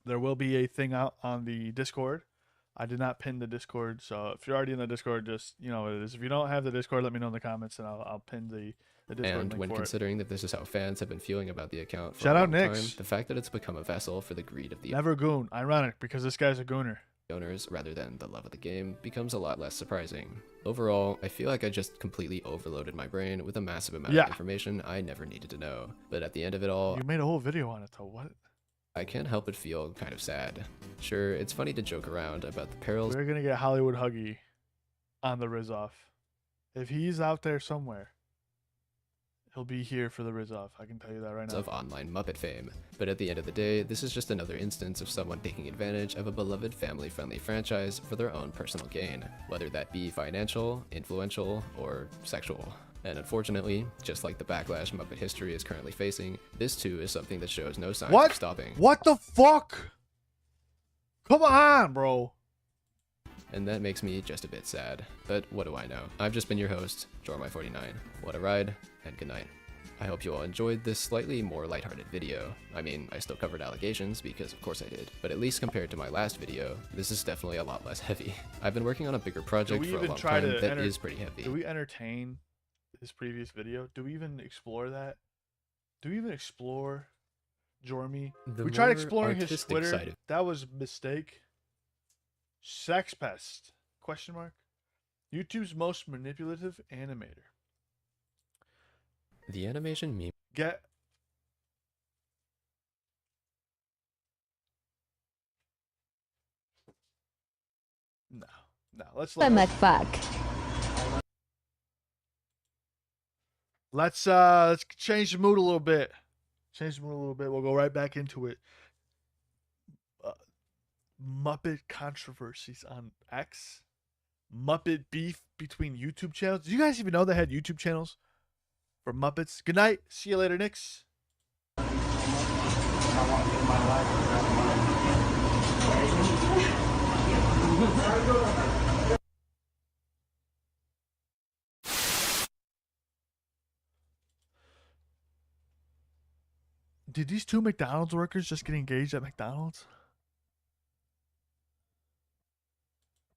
There will be a thing out on the Discord. I did not pin the Discord, so if you're already in the Discord, just, you know what it is. If you don't have the Discord, let me know in the comments, and I'll pin the Discord And link when for considering that this is how fans have been feeling about the account for Shout a out long time, Nix. the fact that it's become a vessel for the greed of the Never goon. Ironic, because this guy's a gooner. owners rather than the love of the game becomes a lot less surprising. Overall, I feel like I just completely overloaded my brain with a massive amount of information I never needed to know. But at the end of it all, You made a whole video on it, though. What? I can't help but feel kind of sad. Sure, it's funny to joke around about the perils We're going to get Hollywood Huggy on the Riz-Off. If he's out there somewhere, he'll be here for the Riz-Off. I can tell you that right now. of online Muppet fame. But at the end of the day, this is just another instance of someone taking advantage of a beloved family-friendly franchise for their own personal gain, whether that be financial, influential, or sexual. And unfortunately, just like the backlash Muppet history is currently facing, this too is something that shows no signs of stopping. What the fuck? Come on, bro. And that makes me just a bit sad. But what do I know? I've just been your host, Jormy49. What a ride, and good night. I hope you all enjoyed this slightly more lighthearted video. I mean, I still covered allegations, because of course I did. But at least compared to my last video, this is definitely a lot less heavy. I've been working on a bigger project for a long time that is pretty heavy. Do we entertain his previous video? Do we even explore that? Do we even explore Jormy? The We tried more exploring his artistic Twitter. side of- That was a mistake. Sex pest? Question mark. YouTube's most manipulative animator. The animation meme. Get. No. Let's let's change the mood a little bit. We'll go right back into it. Muppet controversies on X. Muppet beef between YouTube channels. Do you guys even know they had YouTube channels for Muppets? Good night. See you later, Nix. Did these two McDonald's workers just get engaged at McDonald's?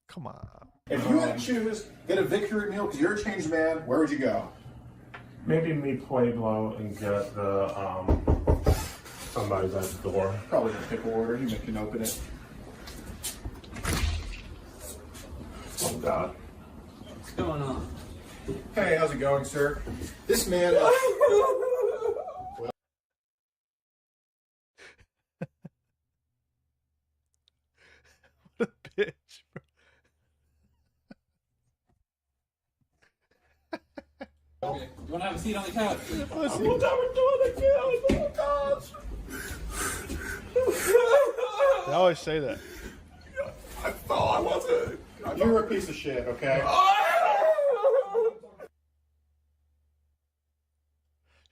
Come on. If you had to choose, get a victory meal because you're a changed man, where would you go? Maybe meet Pueblo and get the somebody's at the door. Probably a pickle order. You can open it. Oh God. What's going on? Hey, how's it going, sir? This man. What a bitch, bro. Okay. You want to have a seat on the couch? Pussy. We'll never do it again. Oh, gosh. They always say that. I thought I wasn't. You're a piece of shit, okay?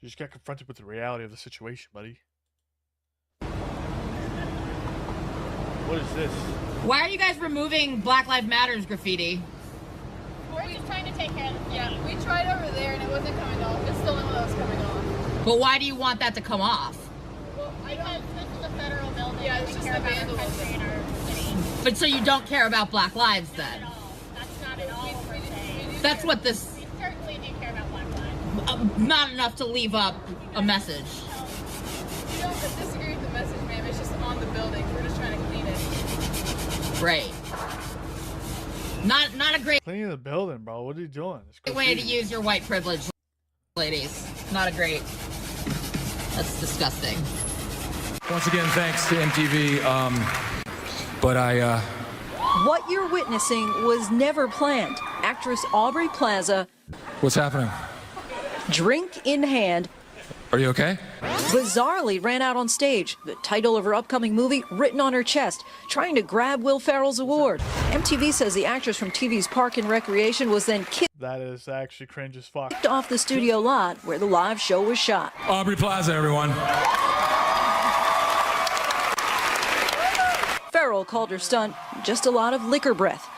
You just got confronted with the reality of the situation, buddy. What is this? Why are you guys removing Black Lives Matters graffiti? We're just trying to take care of it. Yeah, we tried over there and it wasn't coming off. It's still one of those coming off. But why do you want that to come off? Well, because this is a federal building. Yeah, it's just the vandalism. But so you don't care about Black Lives then? That's not at all what we're saying. That's what this... We certainly do care about Black Lives. Not enough to leave up a message. We don't disagree with the message, ma'am. It's just on the building. We're just trying to clean it. Great. Not a great Cleaning the building, bro. What are you doing? way to use your white privilege, ladies. Not a great... That's disgusting. Once again, thanks to MTV. What you're witnessing was never planned. Actress Aubrey Plaza. What's happening? drink in hand, Are you okay? bizarrely ran out on stage, the title of her upcoming movie written on her chest, trying to grab Will Ferrell's award. MTV says the actress from TV's Park and Recreation was then kicked That is actually cringe as fuck. off the studio lot where the live show was shot. Aubrey Plaza, everyone. Ferrell called her stunt just a lot of liquor breath.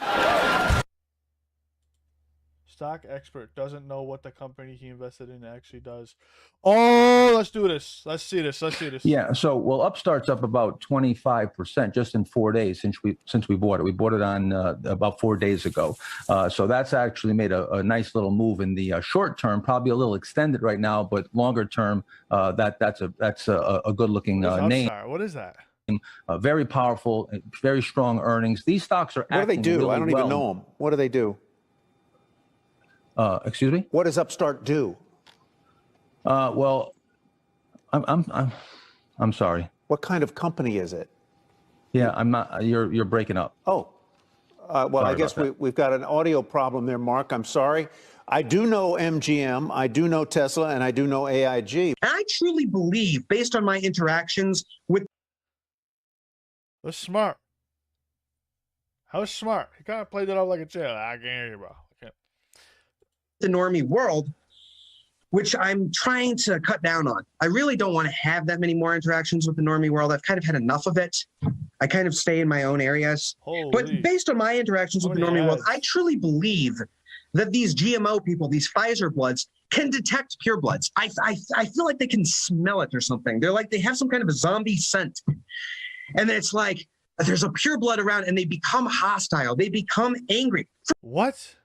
Stock expert doesn't know what the company he invested in actually does. Oh, let's do this. Let's see this. Let's see this. Yeah. So, well, Upstart's up about 25% just in 4 days since we bought it. We bought it on about 4 days ago. So that's actually made a nice little move in the short term, probably a little extended right now, but longer term, that's a good looking name. What is that? Very powerful, very strong earnings. These stocks are. What do they do? Really I don't even know them. What do they do? Excuse me? What does Upstart do? Well, I'm sorry. What kind of company is it? Yeah, I'm not. You're breaking up. Oh, well, I guess we've got an audio problem there, Mark. I'm sorry. I do know MGM, I do know Tesla, and I do know AIG. I truly believe, based on my interactions with. That's smart. How smart? He kind of played it off like a chill. I can't hear you, bro. The normie world, which I'm trying to cut down on. I really don't want to have that many more interactions with the normie world. I've kind of had enough of it. I kind of stay in my own areas. Holy. But based on my interactions with the normie world, I truly believe that these GMO people, these Pfizer bloods, can detect pure bloods. I feel like they can smell it or something. They're like, they have some kind of a zombie scent. And it's like, there's a pure blood around and they become hostile. They become angry. What?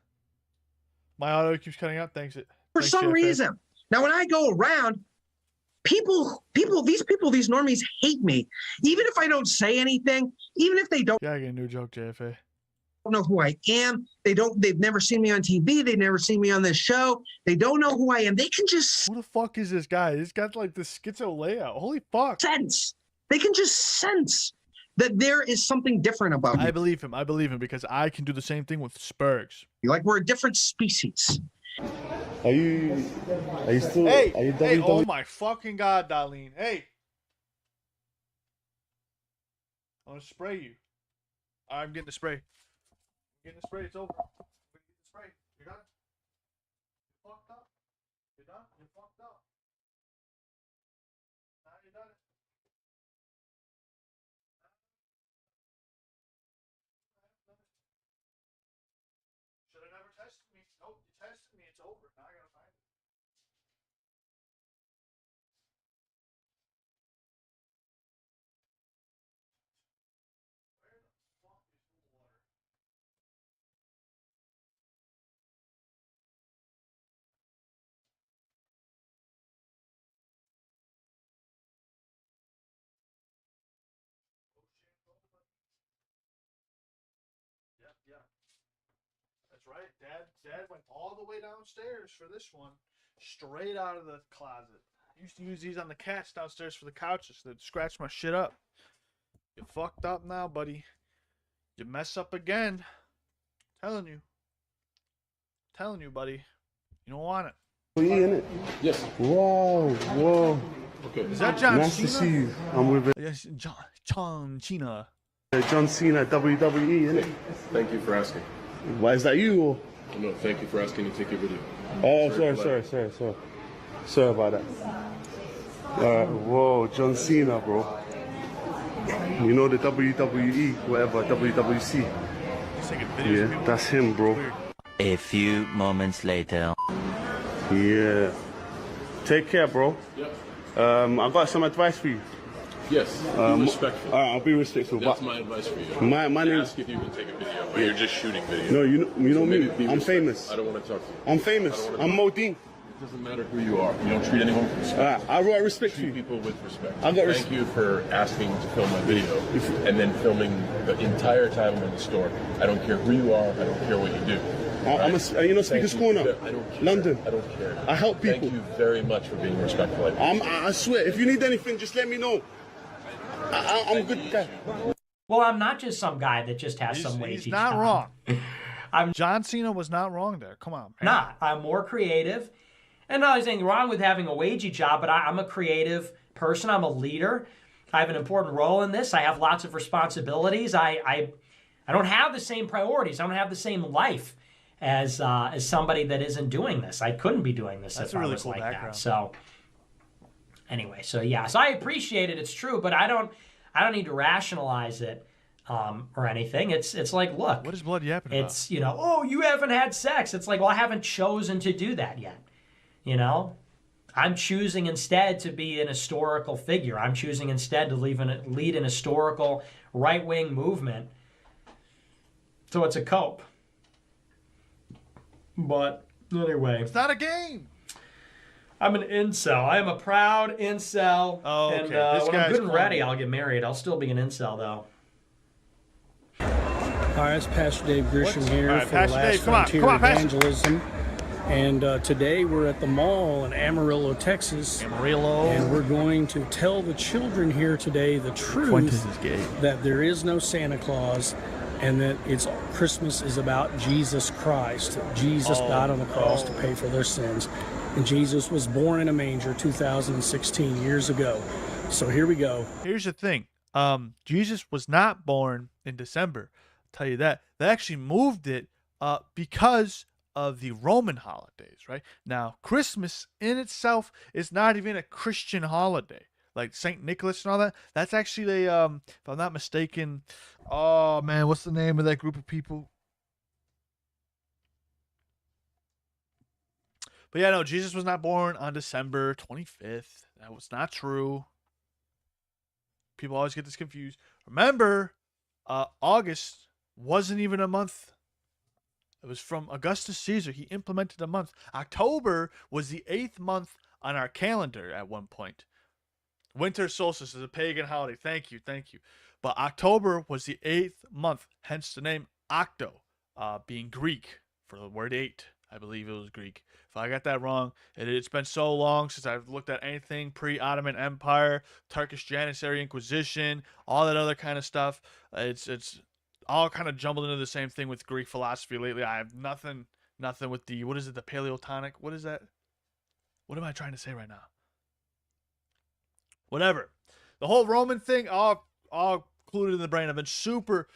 My audio keeps cutting out. Thanks. For some reason. Now, when I go around, these normies hate me. Even if I don't say anything, even if they don't. Yeah, I get a new joke, JFA. Don't know who I am. They've never seen me on TV. They've never seen me on this show. They don't know who I am. They can just. Who the fuck is this guy? He's got like this schizo layout. Holy fuck. Sense. They can just sense that there is something different about me. I believe him. I believe him because I can do the same thing with Spurgs. Like we're a different species. Are you still? Hey, are you hey, oh my fucking god, Darlene. Hey. I'm gonna spray you. I'm getting the spray. I'm getting the spray. It's over. I'm getting the spray. You're done? You fucked up? You're done? You fucked up. Now you're done. Should have never tested me. Nope, you tested me. It's over. Now I gotta find it. Where the fuck is the water? Yep. That's right. Dad went all the way downstairs for this one, straight out of the closet. I used to use these on the cats downstairs for the couches. They'd scratch my shit up. You fucked up now, buddy. You mess up again. Telling you, buddy. You don't want it. In it? Yes. Whoa. Okay. Is that John Nice Cena? to see you. I'm with Yes, John Cena. John Cena, WWE, innit? Thank you for asking. Why is that you? Or? No, thank you for asking to take your video. Oh, sorry about that. Whoa, John Cena, bro. You know the WWE, whatever, WWC. Yeah, that's him, bro. A few moments later. Yeah. Take care, bro. Yep. I got some advice for you. Yes, be respectful. I'll be respectful. That's my advice for you. My name. Ask if you can take a video, but you're just shooting video. No, you know me. I'm respectful. famous. I don't want to talk to you. I'm famous. I'm Modine. It doesn't matter who you are. You don't treat anyone with respect. I got respect for you. Treat people with respect. I got Thank you for asking to film my video and then filming the entire time I'm in the store. I don't care who you are. I don't care what you do. I'm a Speaker's Corner. I don't care. London. I don't care. I help people. Thank you very much for being respectful. I swear, if you need anything, just let me know. I'm a good guy. Well, I'm not just some guy that just has some way. He's not wrong. John Cena was not wrong there. Come on, man. I'm more creative. And not anything wrong with having a wagey job, but I'm a creative person. I'm a leader. I have an important role in this. I have lots of responsibilities. I don't have the same priorities. I don't have the same life as somebody that isn't doing this. I couldn't be doing this if I was like that. So anyway, so yeah, so I appreciate it. It's true, but I don't need to rationalize it or anything. It's like, look, what is blood yapping about? It's, you know, oh, you haven't had sex. It's like, well, I haven't chosen to do that yet. You know, I'm choosing instead to be an historical figure. I'm choosing instead to lead an historical right-wing movement. So it's a cope. But anyway. It's not a game. I'm an incel. I am a proud incel. Oh, okay. And when I'm good and ready, I'll get married. I'll still be an incel, though. Hi, it's Pastor Dave Grisham here right, for Pastor Last Dave, Frontier come on, Evangelism. And today we're at the mall in Amarillo, Texas. Amarillo. And we're going to tell the children here today the truth that there is no Santa Claus and that Christmas is about Jesus Christ. Jesus died on the cross to pay for their sins. And Jesus was born in a manger 2016 years ago. So here we go. Here's the thing. Jesus was not born in December. I'll tell you that. They actually moved it because of the Roman holidays, right? Now, Christmas in itself is not even a Christian holiday. Like St. Nicholas and all that. That's actually a, if I'm not mistaken, oh man, what's the name of that group of people? But yeah, no, Jesus was not born on December 25th. That was not true. People always get this confused. Remember, August wasn't even a month. It was from Augustus Caesar. He implemented a month. October was the 8th month on our calendar at one point. Winter solstice is a pagan holiday. Thank you, thank you. But October was the 8th month, hence the name Octo, being Greek for the word 8. I believe it was Greek. If I got that wrong, it's been so long since I've looked at anything pre-Ottoman Empire, Turkish Janissary Inquisition, all that other kind of stuff. It's all kind of jumbled into the same thing with Greek philosophy lately. I have nothing with the, what is it, the Paleotonic? What is that? What am I trying to say right now? Whatever. The whole Roman thing, all included in the brain. I've been super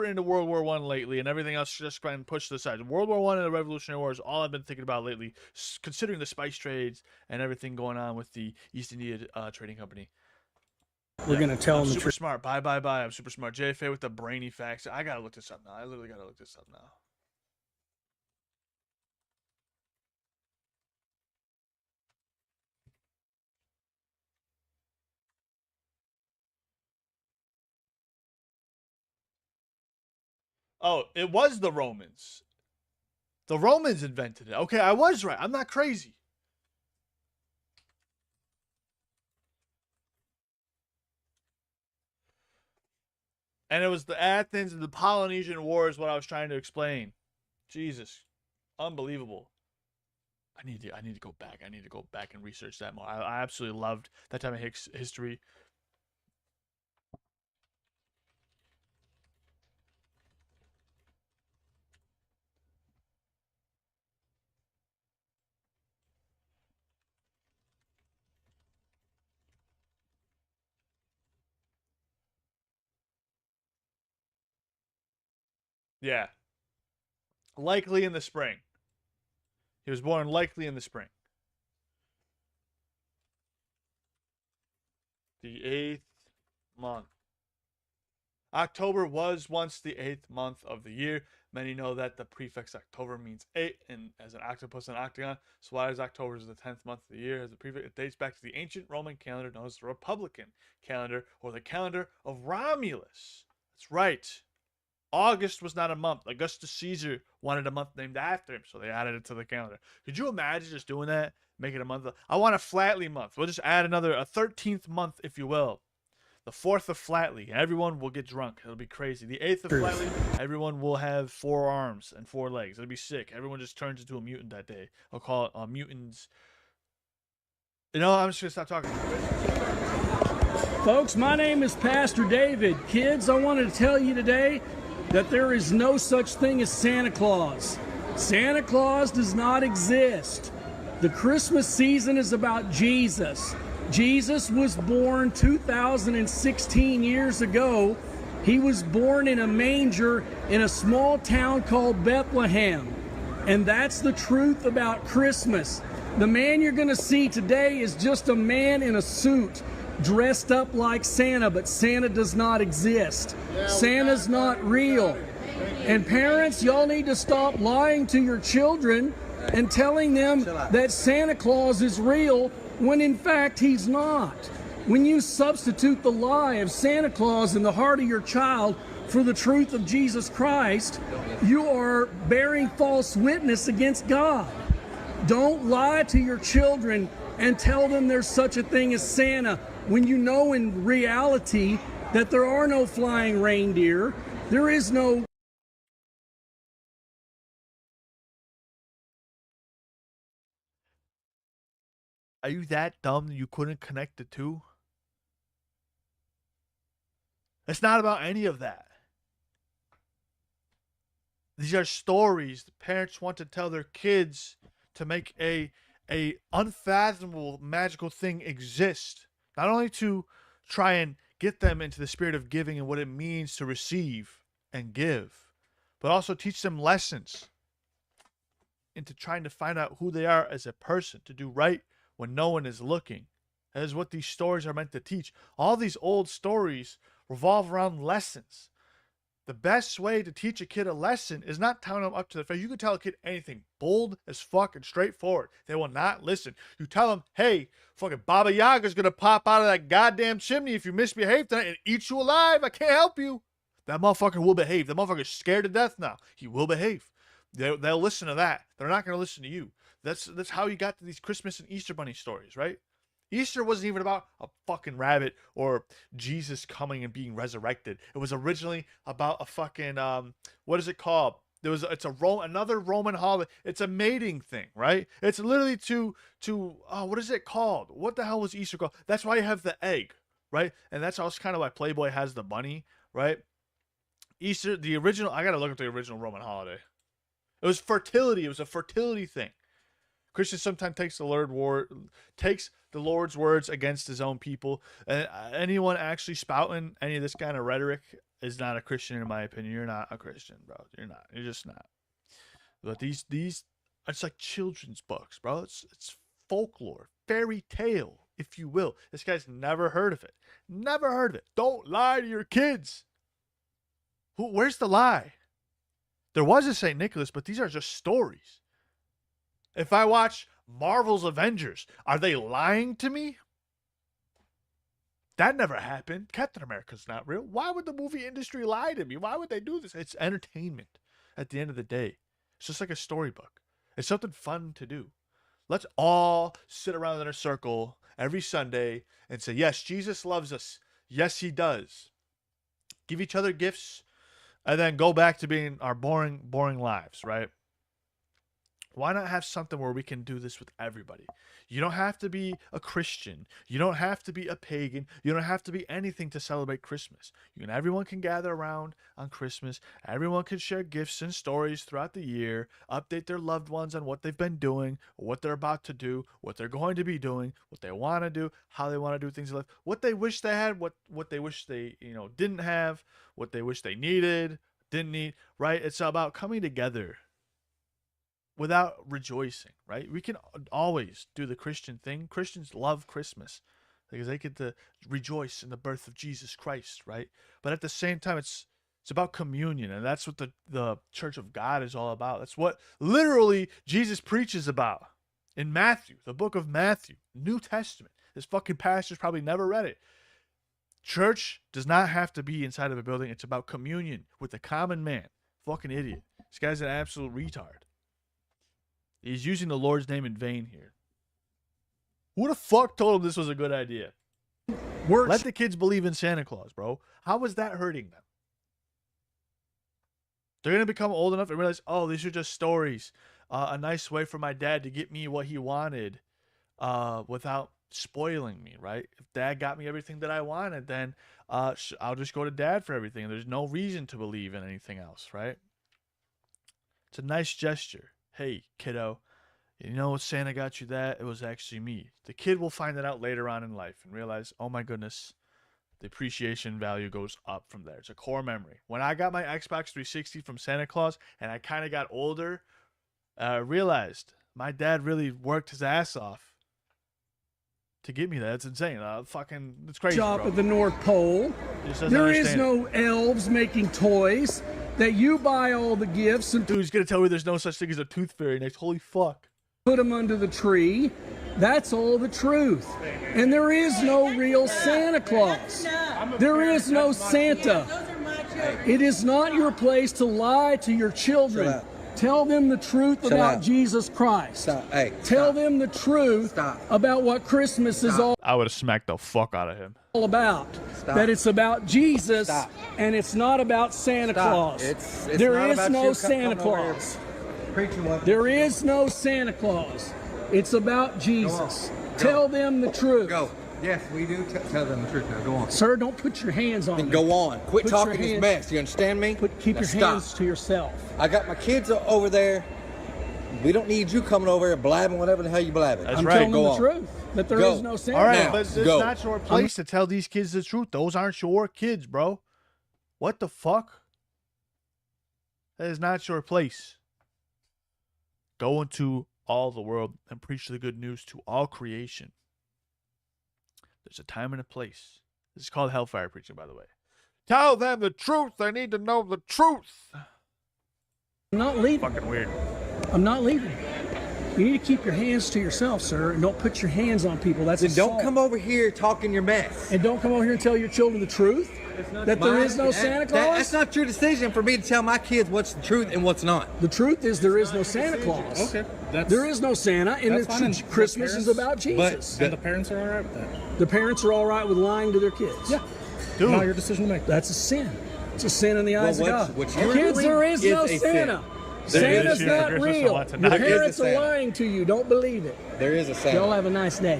into World War I lately, and everything else just been pushed to the side. World War I and the Revolutionary War is all I've been thinking about lately, considering the spice trades and everything going on with the East India Trading Company. We're going to tell them the super truth. smart. Bye. I'm super smart. JFA with the brainy facts. I got to look this up now. I literally got to look this up now. Oh, it was the Romans. The Romans invented it. Okay, I was right. I'm not crazy. And it was the Athens and the Polynesian War is what I was trying to explain. Jesus. Unbelievable. I need to go back. I need to go back and research that more. I absolutely loved that time of history. Yeah. Likely in the spring. He was born likely in the spring. The 8th month. October was once the 8th month of the year. Many know that the prefix October means 8, and as an octopus and octagon. So why is October the 10th month of the year? As the prefix, it dates back to the ancient Roman calendar known as the Republican calendar, or the calendar of Romulus. That's right. August was not a month. Augustus Caesar wanted a month named after him, so they added it to the calendar. Could you imagine just doing that? Make it a month. I want a Flatley month. We'll just add a 13th month, if you will. The 4th of Flatley. Everyone will get drunk. It'll be crazy. The 8th of Flatley, everyone will have 4 arms and 4 legs. It'll be sick. Everyone just turns into a mutant that day. I'll call it mutants. You know, I'm just going to stop talking. Folks, my name is Pastor David. Kids, I wanted to tell you today that there is no such thing as Santa Claus. Santa Claus does not exist. The Christmas season is about Jesus. Jesus was born 2016 years ago. He was born in a manger in a small town called Bethlehem. And that's the truth about Christmas. The man you're going to see today is just a man in a suit, dressed up like Santa, but Santa does not exist. Santa's not real. And parents, y'all need to stop lying to your children and telling them that Santa Claus is real when in fact he's not. When you substitute the lie of Santa Claus in the heart of your child for the truth of Jesus Christ, you are bearing false witness against God. Don't lie to your children and tell them there's such a thing as Santa when you know in reality that there are no flying reindeer, there is no Are you that dumb that you couldn't connect the two? It's not about any of that. These are stories the parents want to tell their kids to make a unfathomable magical thing exist. Not only to try and get them into the spirit of giving and what it means to receive and give, but also teach them lessons into trying to find out who they are as a person, to do right when no one is looking. That is what these stories are meant to teach. All these old stories revolve around lessons. The best way to teach a kid a lesson is not telling them up to their face. You can tell a kid anything bold as fuck and straightforward. They will not listen. You tell them, hey, fucking Baba Yaga's going to pop out of that goddamn chimney if you misbehave tonight and eat you alive. I can't help you. That motherfucker will behave. That motherfucker's scared to death now. He will behave. They'll listen to that. They're not going to listen to you. That's how you got to these Christmas and Easter bunny stories, right? Easter wasn't even about a fucking rabbit or Jesus coming and being resurrected. It was originally about a fucking what is it called? It's another Roman holiday. It's a mating thing, right? It's literally to what is it called? What the hell was Easter called? That's why you have the egg, right? And that's also kind of why Playboy has the bunny, right? Easter, the original. I gotta look at the original Roman holiday. It was fertility. It was a fertility thing. Christians sometimes takes the Lord's words against his own people. And anyone actually spouting any of this kind of rhetoric is not a Christian, in my opinion. You're not a Christian, bro. You're not. You're just not. But these, it's like children's books, bro. It's folklore, fairy tale, if you will. This guy's never heard of it. Never heard of it. Don't lie to your kids. Where's the lie? There was a St. Nicholas, but these are just stories. If I watch Marvel's Avengers, are they lying to me? That never happened. Captain America's not real. Why would the movie industry lie to me? Why would they do this? It's entertainment at the end of the day. It's just like a storybook. It's something fun to do. Let's all sit around in a circle every Sunday and say, yes, Jesus loves us. Yes, he does. Give each other gifts and then go back to being our boring lives, right? Why not have something where we can do this with everybody? You don't have to be a Christian. You don't have to be a pagan. You don't have to be anything to celebrate Christmas. Everyone can gather around on Christmas. Everyone can share gifts and stories throughout the year, update their loved ones on what they've been doing, what they're about to do, what they're going to be doing, what they want to do, how they want to do things in life, what they wish they had, what they wish they didn't have, what they wish they needed, didn't need, right? It's about coming together without rejoicing, right? We can always do the Christian thing. Christians love Christmas because they get to rejoice in the birth of Jesus Christ, right? But at the same time, it's about communion, and that's what the Church of God is all about. That's what literally Jesus preaches about in Matthew, the book of Matthew, New Testament. This fucking pastor's probably never read it. Church does not have to be inside of a building. It's about communion with the common man. Fucking idiot. This guy's an absolute retard. He's using the Lord's name in vain here. Who the fuck told him this was a good idea? Let the kids believe in Santa Claus, bro. How was that hurting them? They're going to become old enough and realize, oh, these are just stories. A nice way for my dad to get me what he wanted without spoiling me, right? If dad got me everything that I wanted, then I'll just go to dad for everything. There's no reason to believe in anything else, right? It's a nice gesture. Hey, kiddo, You know, Santa got you that. It was actually me. The kid will find that out later on in life and realize, oh my goodness, the appreciation value goes up from there. It's a core memory. When I got my Xbox 360 from Santa Claus and I kind of got older, I realized my dad really worked his ass off to get me that. It's insane. It's crazy, Shop bro. at the North Pole. There is no elves making toys that you buy all the gifts and dude, he's gonna tell me there's no such thing as a tooth fairy next. Holy fuck. Put them under the tree. That's all the truth. And there is no real Santa Claus. There is no Santa. It is not your place to lie to your children. Tell them the truth about Jesus Christ. Tell them the truth about what Christmas is all I would have smacked the fuck out of him. about. That it's about Jesus and it's not about Santa Claus. There is no Santa Claus. There is no Santa Claus. It's about Jesus. Tell them the truth. Go. Yes, we do tell them the truth. Now go on. Sir, don't put your hands on me. Go on. Quit Put talking your this mess. You understand me? Keep Now your hands to yourself. I got my kids over there. We don't need you coming over here blabbing whatever the hell you blabbing. That's I'm right. telling them Go the on. truth. That there is no Santa. All right, Now, but it's not your place to tell these kids the truth. Those aren't your kids, bro. What the fuck? That is not your place. Go into all the world and preach the good news to all creation. There's a time and a place. This is called hellfire preaching, by the way. Tell them the truth. They need to know the truth. I'm not leaving. Fucking weird. I'm not leaving. You need to keep your hands to yourself, sir, and don't put your hands on people. That's Then assault. don't come over here talking your mess. And don't come over here and tell your children the truth. That there is no Santa Claus. That's not your decision for me to tell my kids what's the truth and what's not. The truth is there is no Santa Claus. Okay. There is no Santa, and Christmas is about Jesus. And the parents are all right with that. The parents are all right with lying to their kids. Yeah. Dude. Not your decision to make. That's a sin. It's a sin in the eyes of God. What you're Kids, doing there is no a Santa. sin. Santa's not Christmas real. a lot to Your not parents get are Santa. lying to you. Don't believe it. There is a Santa. Y'all have a nice day.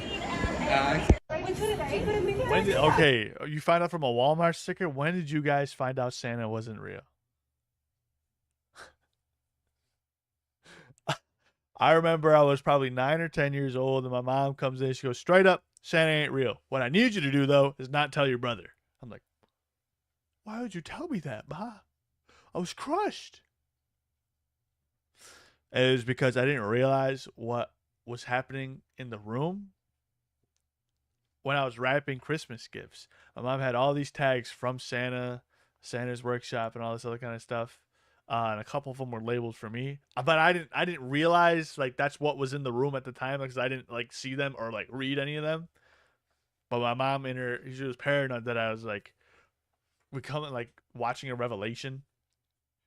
When did, okay, you find out from a Walmart sticker. When did you guys find out Santa wasn't real? I remember I was probably 9 or 10 years old, and my mom comes in. She goes, straight up, Santa ain't real. What I need you to do, though, is not tell your brother. I'm like, why would you tell me that, Ma? I was crushed. It was because I didn't realize what was happening in the room when I was wrapping Christmas gifts. My mom had all these tags from Santa, Santa's workshop, and all this other kind of stuff. And a couple of them were labeled for me, but I didn't realize like that's what was in the room at the time because I didn't like see them or like read any of them. But my mom she was paranoid that I was like becoming like watching a revelation.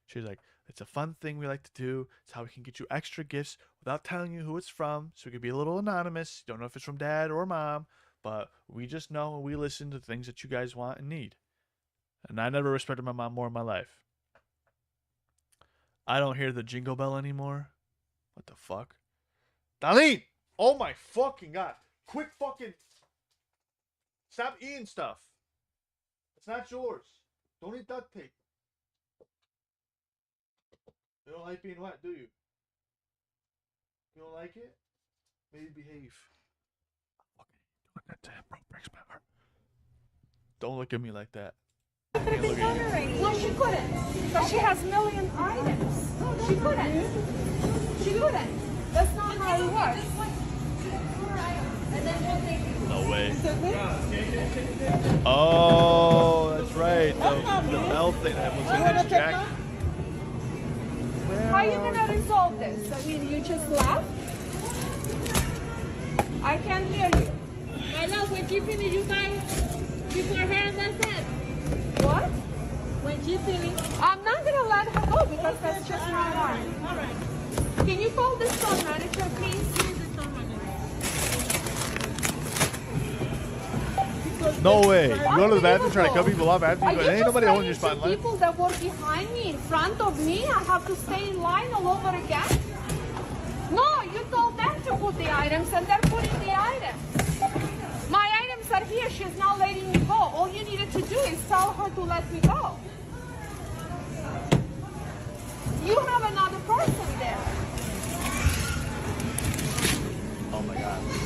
She was like, it's a fun thing we like to do. It's how we can get you extra gifts without telling you who it's from, so we could be a little anonymous. You don't know if it's from Dad or Mom, but we just know and we listen to things that you guys want and need. And I never respected my mom more in my life. I don't hear the jingle bell anymore. What the fuck? Darlene! Oh my fucking God. Quick fucking... Stop eating stuff. It's not yours. Don't eat duct tape. You don't like being wet, do you? You don't like it? Maybe behave. Fucking that damn bro breaks my heart. Don't look at me like that. No, she couldn't. Because she has million items. She couldn't. She couldn't. That's not how it works. No way. Oh, that's right. The bell thing that was in his jacket. How are you going to resolve this? I mean, you just laugh? I can't hear you. My love, when she finishes, you guys, before her, that's it. What? When she finishes. I'm not going to let her go because that's just my line. All right. Can you call the store manager, please? No way. You go to the bathroom trying to cut people off after you go. Ain't nobody holding your spot in line. People that were behind me, in front of me, I have to stay in line all over again? No, you told them to put the items and they're putting the items. My items are here. She's not letting me go. All you needed to do is tell her to let me go. You have another person there.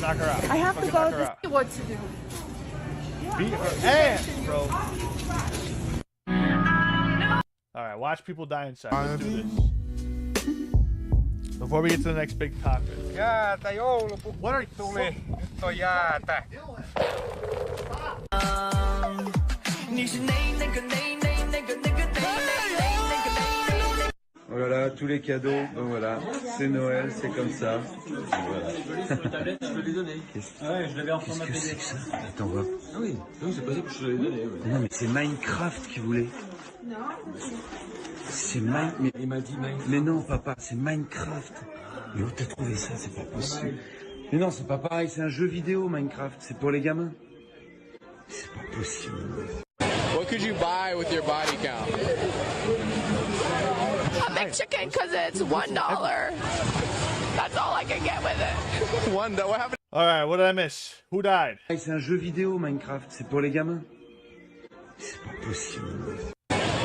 Knock her out. I have to Fucking go knock her to out. see what to do. Beat her ass, bro. Alright, watch people die inside. Let's do this. Before we get to the next big topic. What are you Voilà, tous les cadeaux, donc voilà, c'est Noël, c'est comme ça. Voilà. Ouais, je l'avais en format Qu'est-ce que c'est PDF. que ça? Attends, voir. Ah oui, c'est possible que je te l'avais donné. Ouais. Non, mais c'est Minecraft qui voulait. C'est Minecraft. Mais... Il m'a dit Minecraft. Mais non, papa, c'est Minecraft. Mais où t'as trouvé ça? C'est pas possible. Mais non, c'est pas pareil, c'est un jeu vidéo, Minecraft. C'est pour les gamins. C'est pas possible. What could you buy with your body count? A McChicken because it's $1. That's all I can get with it. $1. What happened? Alright, what did I miss? Who died? C'est un jeu vidéo, Minecraft. C'est pour les gamins. C'est pas possible.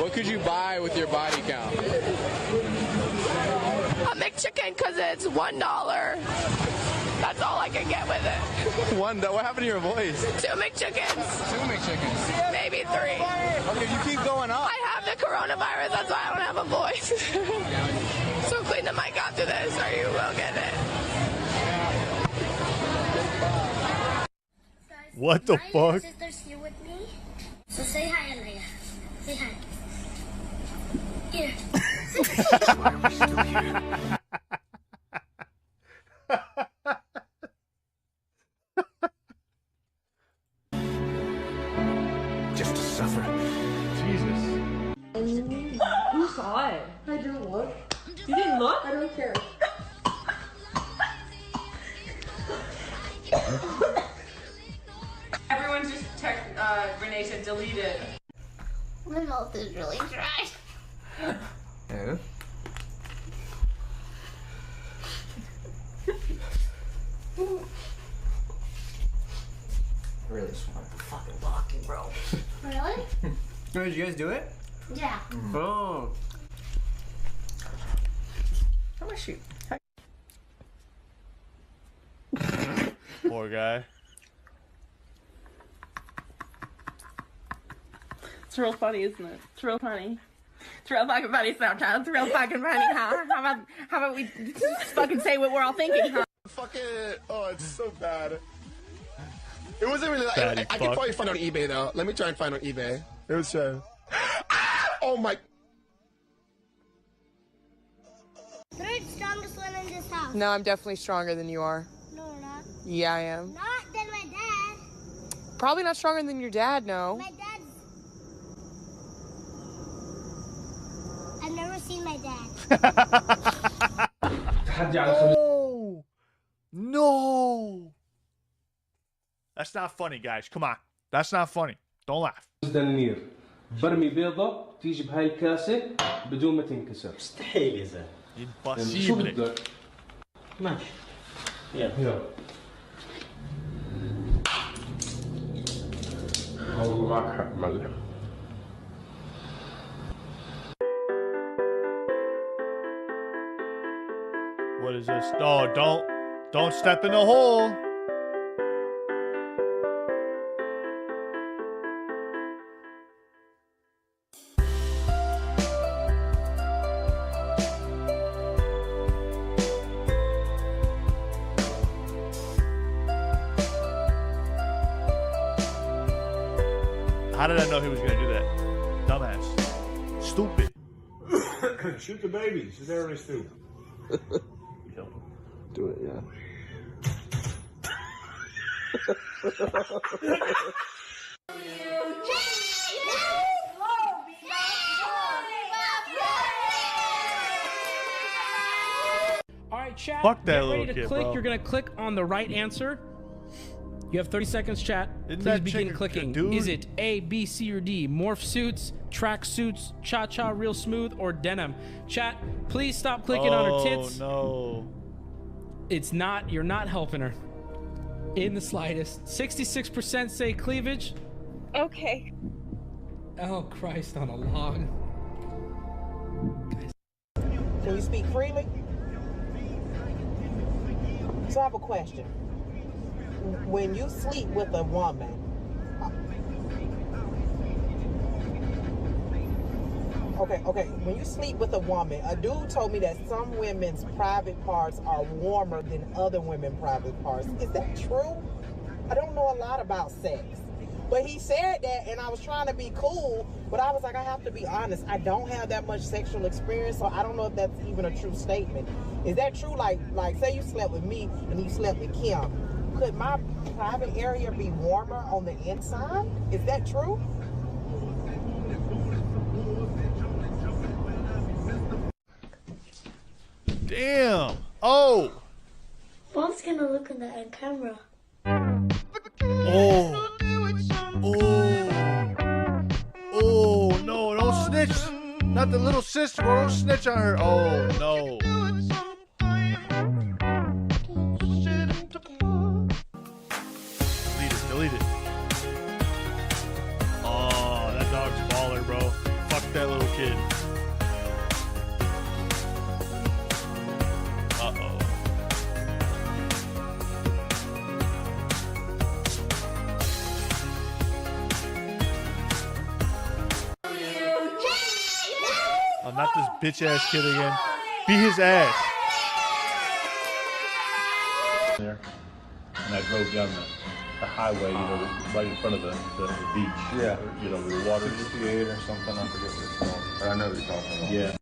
What could you buy with your body count? A McChicken because it's $1. That's all I can get with it. $1. What happened to your voice? 2 McChickens. 2 McChickens. Maybe 3. Okay, you keep going up. I have the coronavirus, that's why I don't have a voice. So clean the mic after this or you will get it. What the fuck? My sister's here with me. So say hi, Alea. Say hi. Here. Why are we still here? Just to suffer. Jesus. You saw it. I didn't look. You didn't look? I don't care. Everyone just text Renee said delete it. My mouth is really dry. Yeah. I really just want to fucking walk you, bro. Really? Oh, did you guys do it? Yeah. Oh. How much you? Poor guy. It's real funny, isn't it? It's real funny. It's real fucking funny sometimes. It's real fucking funny, huh? How about we just fucking say what we're all thinking, huh? Fucking, oh, it's so bad. It wasn't really. Fatty I fuck. can probably find on eBay though. Let me try and find on eBay. It was. Oh my. You're the strongest one in this house. No, I'm definitely stronger than you are. No, we're not. Yeah, I am. Not than my dad. Probably not stronger than your dad, no. My dad's... I've never seen my dad. Oh no! That's not funny, guys. Come on, that's not funny. Don't laugh. دنانير برمي بيضة تيجي بهاي الكاسة بدون ما تنكسر. مستحيل يا زلمة. شو بدك؟ ماشي. يلا. والله معك حق معلم. What is this? No, don't step in the hole. How did I know he was gonna do that? Dumbass. Stupid. Shoot the baby. She's already stupid. Do it, yeah. All right, chat. Fuck that get little ready to kid, click. bro. You're gonna click on the right answer. You have 30 seconds, chat. Isn't Please that begin chick a clicking. dude? Is it A, B, C, or D? Morph suits, track suits, cha-cha, real smooth, or denim? Chat, please stop clicking on her tits. Oh no. It's not. You're not helping her in the slightest. 66% say cleavage. Okay. Oh Christ on a log. Can you speak freely? So I have a question. when you sleep with a woman, okay, when you sleep with a woman, a dude told me that some women's private parts are warmer than other women's private parts. Is that true? I don't know a lot about sex. But he said that, and I was trying to be cool, but I was like, I have to be honest. I don't have that much sexual experience, so I don't know if that's even a true statement. Is that true? Like say you slept with me and you slept with Kim. Could my private area be warmer on the inside? Is that true? Damn. Oh. Mom's gonna look in the camera. Oh. Oh, no, don't snitch. Not the little sister, bro. Don't snitch on her. Oh, no. Delete it. Oh, that dog's baller, bro. Fuck that little kid. Uh-oh. I'm not this bitch ass kid again. Be his ass. There, and I drove down the highway, you know, right in front of the beach. Yeah. Or, you know, the water. 68 or something. I forget what it's called. But I know what you're talking about. Yeah.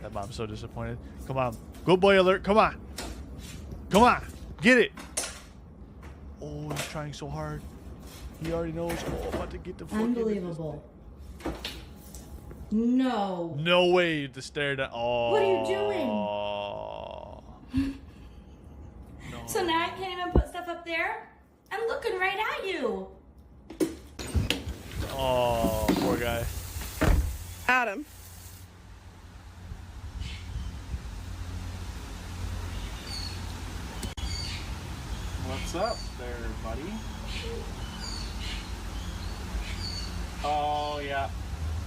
That mom's so disappointed. Come on. Good boy alert. Come on. Come on. Get it. Oh, he's trying so hard. He already knows. Oh, I'm about to get the fucking... Unbelievable. No. No way to stare down. Oh. What are you doing? No. So now I can't even put stuff up there? I'm looking right at you. Oh, poor guy. Adam. What's up there, buddy? Oh, yeah.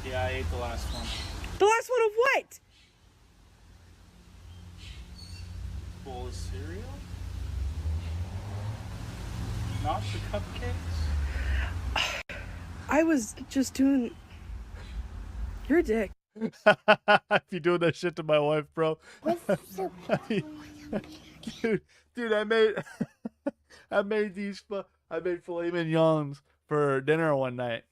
Yeah, I ate the last one. The last one of what? Bowl of cereal? Not the cupcakes? I was just doing... You're a dick. If you doing that shit to my wife, bro. dude, I made filet mignons for dinner one night.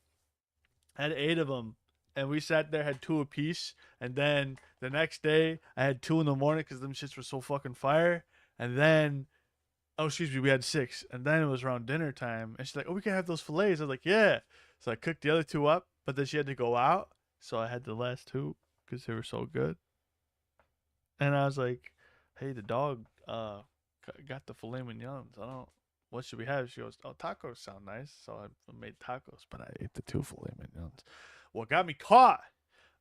I had 8 of them, and we sat there, had 2 apiece, and then the next day I had 2 in the morning because them shits were so fucking fire. And then, oh excuse me, we had 6, and then it was around dinner time, and she's like, "Oh, we can have those fillets." I was like, "Yeah." So I cooked the other 2 up, but then she had to go out, so I had the last 2 because they were so good. And I was like, "Hey, the dog got the filet mignons. What should we have?" She goes, "Oh, tacos sound nice." So I made tacos, but I ate the 2 filet mignons. What got me caught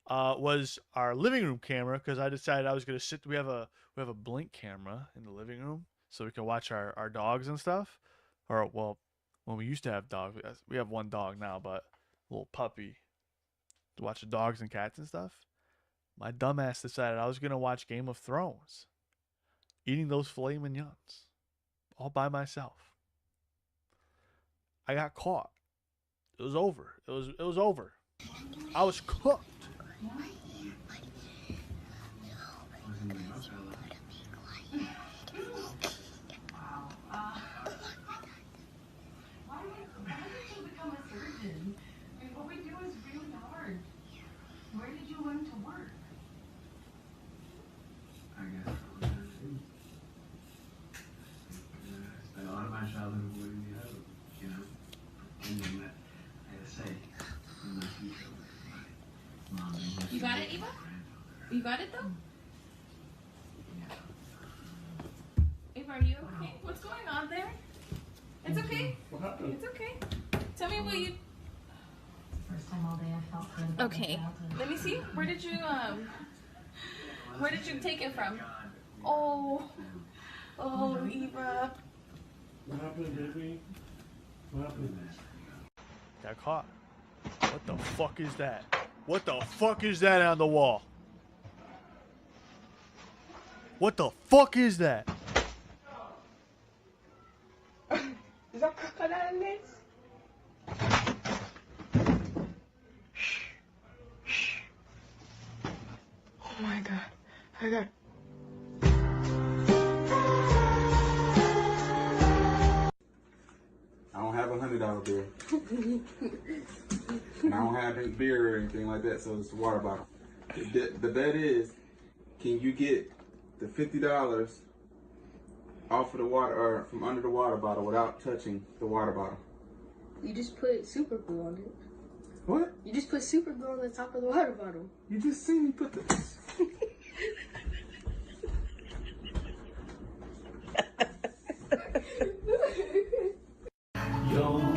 was our living room camera, because I decided I was gonna sit. We have a Blink camera in the living room, so we can watch our dogs and stuff. Or well, when we used to have dogs, we have 1 dog now, but a little puppy to watch the dogs and cats and stuff. My dumbass decided I was gonna watch Game of Thrones, eating those filet mignons all by myself. I got caught. It was over. It was over. I was cooked. You got it, Eva? You got it, though? Eva, are you okay? What's going on there? It's okay. It's okay. Tell me what you... First time all day I felt good. Okay. Let me see. Where did you take it from? Oh, Eva. What happened, baby? What happened? Got caught. What the fuck is that? What the fuck is that on the wall? What the fuck is that? my god. I got. I don't have $100 bill. And I don't have any beer or anything like that, so it's a water bottle. The bet is, can you get the $50 off of the water, or from under the water bottle without touching the water bottle? You just put super glue on it. What? You just put super glue on the top of the water bottle. You just seen me put the...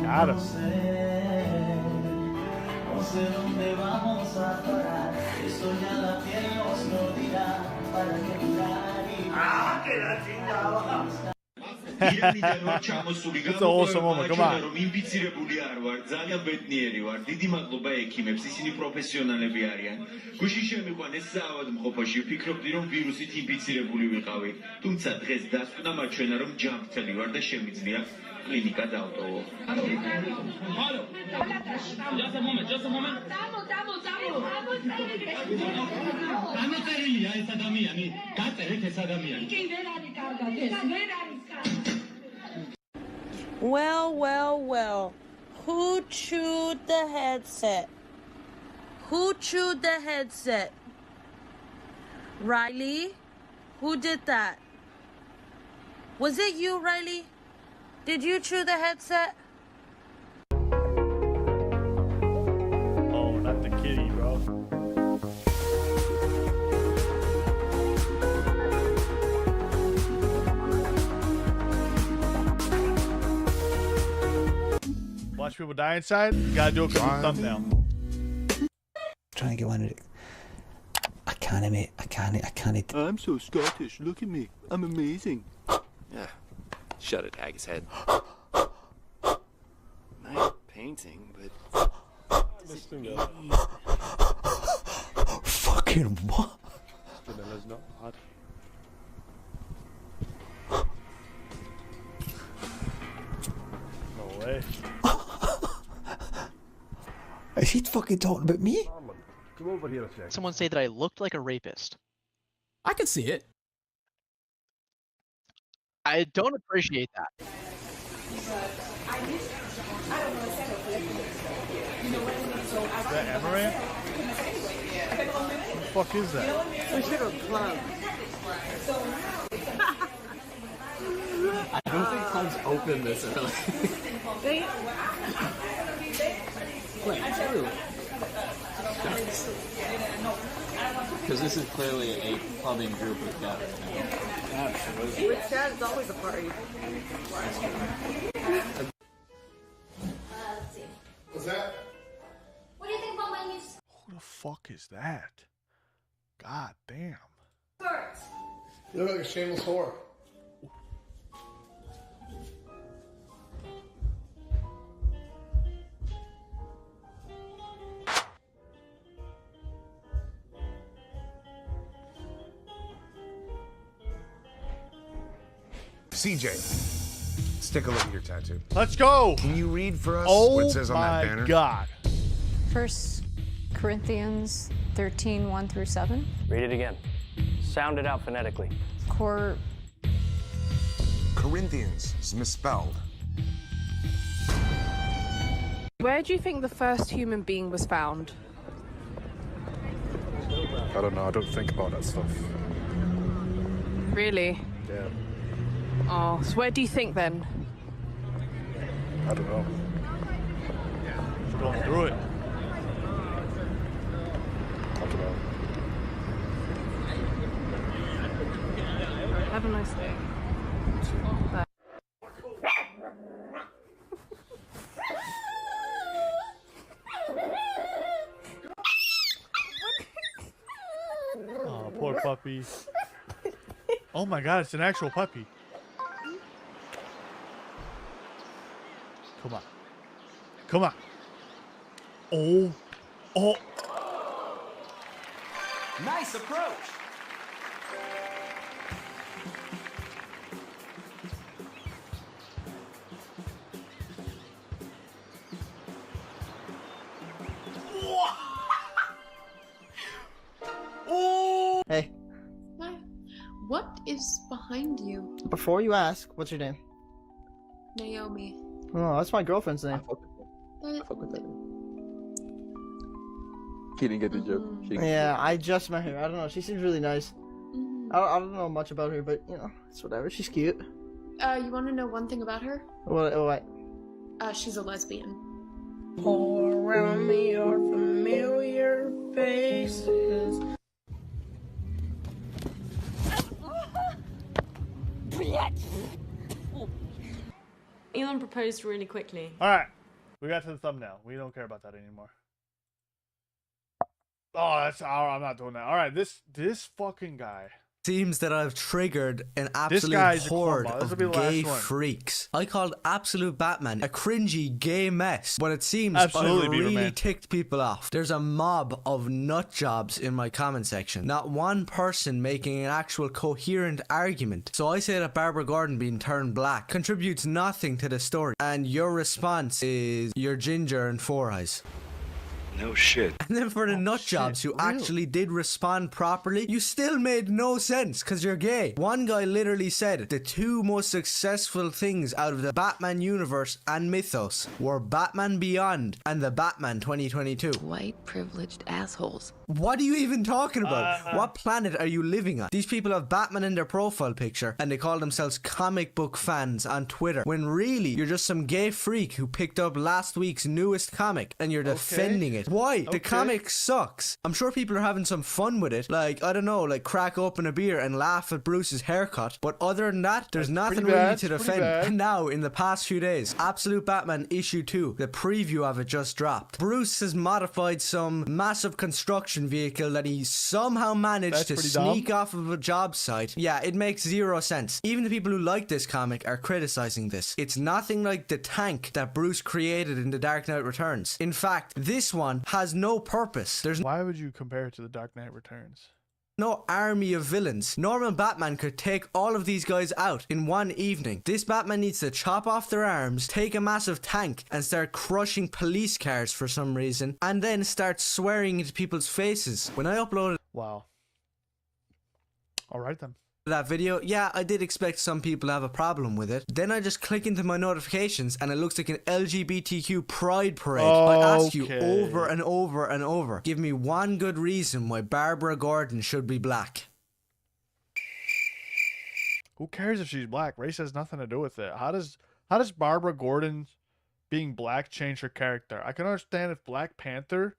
Got him. It's an awesome moment, come on. ინფიცირებული არ ვარ, ძალიან ბედნიერი ვარ. დიდი მადლობა ექიმებს, ისინი პროფესიონალები არიან. გუშინ შემიყვანეს საავადმყოფოში, ვფიქრობდი რომ ვირუსით ინფიცირებული ვიყავი. თუმცა დღეს დასკვნა მაჩვენა რომ ჯანმრთელი ვარ და შემიძლია კლინიკა დავტოვო. Just a moment. გამოწერილია ეს ადამიანი, გაწერეთ ეს ადამიანი. კი ვერ არის კარგად, ეს ვერ არის კარგად. Well. Who chewed the headset? Who chewed the headset? Riley? Who did that? Was it you, Riley? Did you chew the headset? Oh, not the kitty, bro. Watch people die inside? You gotta do it because of the thumbnail. Trying to get one of it. I can't, mate. I can't. I'm so Scottish. Look at me. I'm amazing. Yeah. Shut it, Haggis head. Nice painting, but... Fucking what? Vanilla's not hot. No way. Is he fucking talking about me? Come over here a second. Someone say that I looked like a rapist. I could see it. I don't appreciate that. Is that Amaranth? What the fuck is that? We should have clubbed. I don't think clubs open this early. Wait, true. Because this is clearly a clubbing group we've got right now. Absolutely. With Chad, it's always a party. What's that? What do you think about my new Who the fuck is that? God damn. skirt? You look like a shameless whore. CJ, let's take a look at your tattoo. Let's go. Can you read for us Oh what it says on that banner? my God. 1 Corinthians 13, 1 through 7. Read it again. Sound it out phonetically. Corinthians is misspelled. Where do you think the first human being was found? I don't know. I don't think about that stuff. Really? Yeah. Oh, so where do you think then? I don't know. Just going through it. I don't know. Have a nice day. Bye. Oh, poor puppy. Oh my God, it's an actual puppy. Come on. Come on. Oh. Oh. Nice approach. Hey. Hi. What is behind you? Before you ask, what's your name? Naomi. Oh, that's my girlfriend's name. He didn't get the joke. Yeah, I just met her. I don't know. She seems really nice. I don't know much about her, but you know, it's whatever. She's cute. You want to know one thing about her? What? She's a lesbian. All around me are familiar faces. Elon proposed really quickly. All right, we got to the thumbnail. We don't care about that anymore. Oh, I'm not doing that. All right, this fucking guy. Seems that I've triggered an absolute horde of gay freaks. I called Absolute Batman a cringy gay mess, but it seems I've really ticked people off. There's a mob of nut jobs in my comment section. Not one person making an actual coherent argument. So I say that Barbara Gordon being turned black contributes nothing to the story, and your response is you're ginger and four eyes. No shit. And then for the nut jobs who actually did respond properly, you still made no sense because you're gay. One guy literally said the two most successful things out of the Batman universe and mythos were Batman Beyond and the Batman 2022. White privileged assholes. What are you even talking about? What planet are you living on? These people have Batman in their profile picture and they call themselves comic book fans on Twitter, when really you're just some gay freak who picked up last week's newest comic and you're defending it. Why? The comic sucks. I'm sure people are having some fun with it, like, I don't know, like crack open a beer and laugh at Bruce's haircut, but other than that, there's nothing really to defend. And now, in the past few days, Absolute Batman issue 2, the preview of it just dropped. Bruce has modified some massive construction vehicle that he somehow managed to sneak off of a job site. Yeah, it makes zero sense. Even the people who like this comic are criticizing this. It's nothing like the tank that Bruce created in The Dark Knight Returns. In fact, this one has no purpose. Why would you compare it to The Dark Knight Returns? No army of villains. Normal Batman could take all of these guys out in one evening. This Batman needs to chop off their arms, take a massive tank and start crushing police cars for some reason, and then start swearing into people's faces. When I uploaded alright then. That video, yeah, I did expect some people to have a problem with it. Then I just click into my notifications and it looks like an LGBTQ pride parade. I ask you over and over and over, give me one good reason why Barbara Gordon should be black. Who cares if she's black? Race has nothing to do with it. How does Barbara Gordon being black change her character? I can understand if Black Panther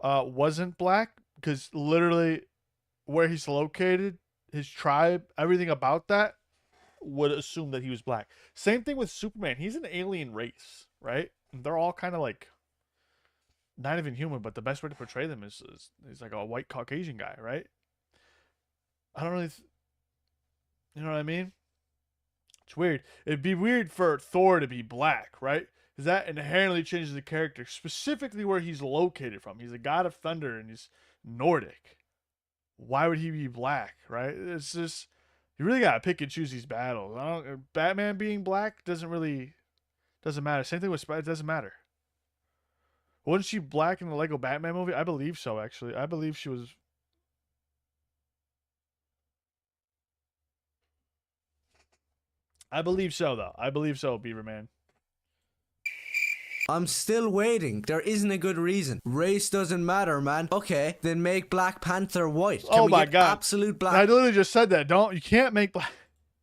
wasn't black, because literally where he's located, his tribe, everything about that would assume that he was black. Same thing with Superman. He's an alien race, right? And they're all kind of like not even human, but the best way to portray them is he's like a white Caucasian guy, right? I don't really, you know what I mean? It's weird. It'd be weird for Thor to be black, right? Because that inherently changes the character, specifically where he's located from. He's a god of thunder and he's Nordic. Why would he be black, right? It's just, you really gotta pick and choose these battles. Batman being black doesn't matter. Same thing with Spider. It doesn't matter. Wasn't she black in the Lego Batman movie? I believe so, actually. I believe she was. I believe so, though. I believe so, Beaverman. I'm still waiting. There isn't a good reason. Race doesn't matter, man. Okay, then make Black Panther white. Can we get absolute black? I literally just said that. You can't make Black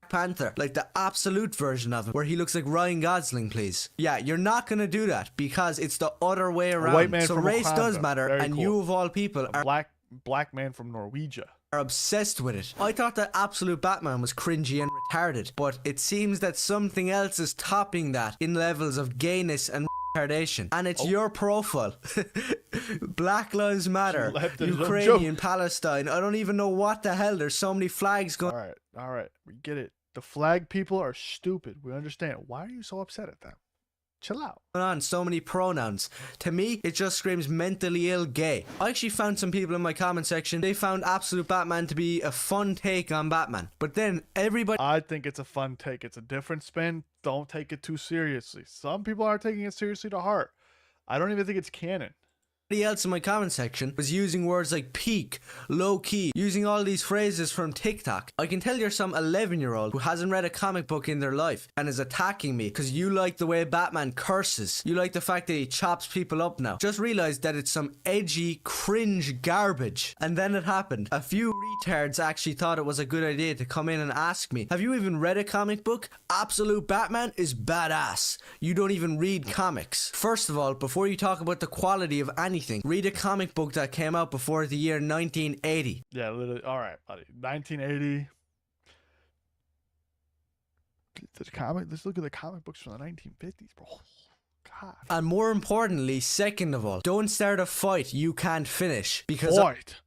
Panther like the absolute version of him, where he looks like Ryan Gosling, please. Yeah, you're not gonna do that because it's the other way around. White man so from race Wakanda. does matter, Very and cool. you of all people are black man from Norwegia. Are obsessed with it. I thought that Absolute Batman was cringy and retarded, but it seems that something else is topping that in levels of gayness and retardation, and it's your profile. Black Lives Matter, Ukrainian, Palestine. I don't even know what the hell. There's so many flags going. All right, we get it. The flag people are stupid. We understand. Why are you so upset at them? Chill out. On so many pronouns. To me, it just screams mentally ill gay. I actually found some people in my comment section, they found Absolute Batman to be a fun take on Batman. But then everybody... I think it's a fun take. It's a different spin. Don't take it too seriously. Some people are taking it seriously to heart. I don't even think it's canon. else in my comment section was using words like peak, low key, using all these phrases from TikTok. I can tell you're some 11-year-old who hasn't read a comic book in their life and is attacking me because you like the way Batman curses. You like the fact that he chops people up now. Just realize that it's some edgy, cringe garbage. And then it happened. A few retards actually thought it was a good idea to come in and ask me, have you even read a comic book? Absolute Batman is badass. You don't even read comics. First of all, before you talk about the quality of anything, read a comic book that came out before the year 1980. Yeah, literally. All right, buddy. 1980. Let's look at the comic books from the 1950s, bro. God. And more importantly, second of all, don't start a fight you can't finish, because Fight.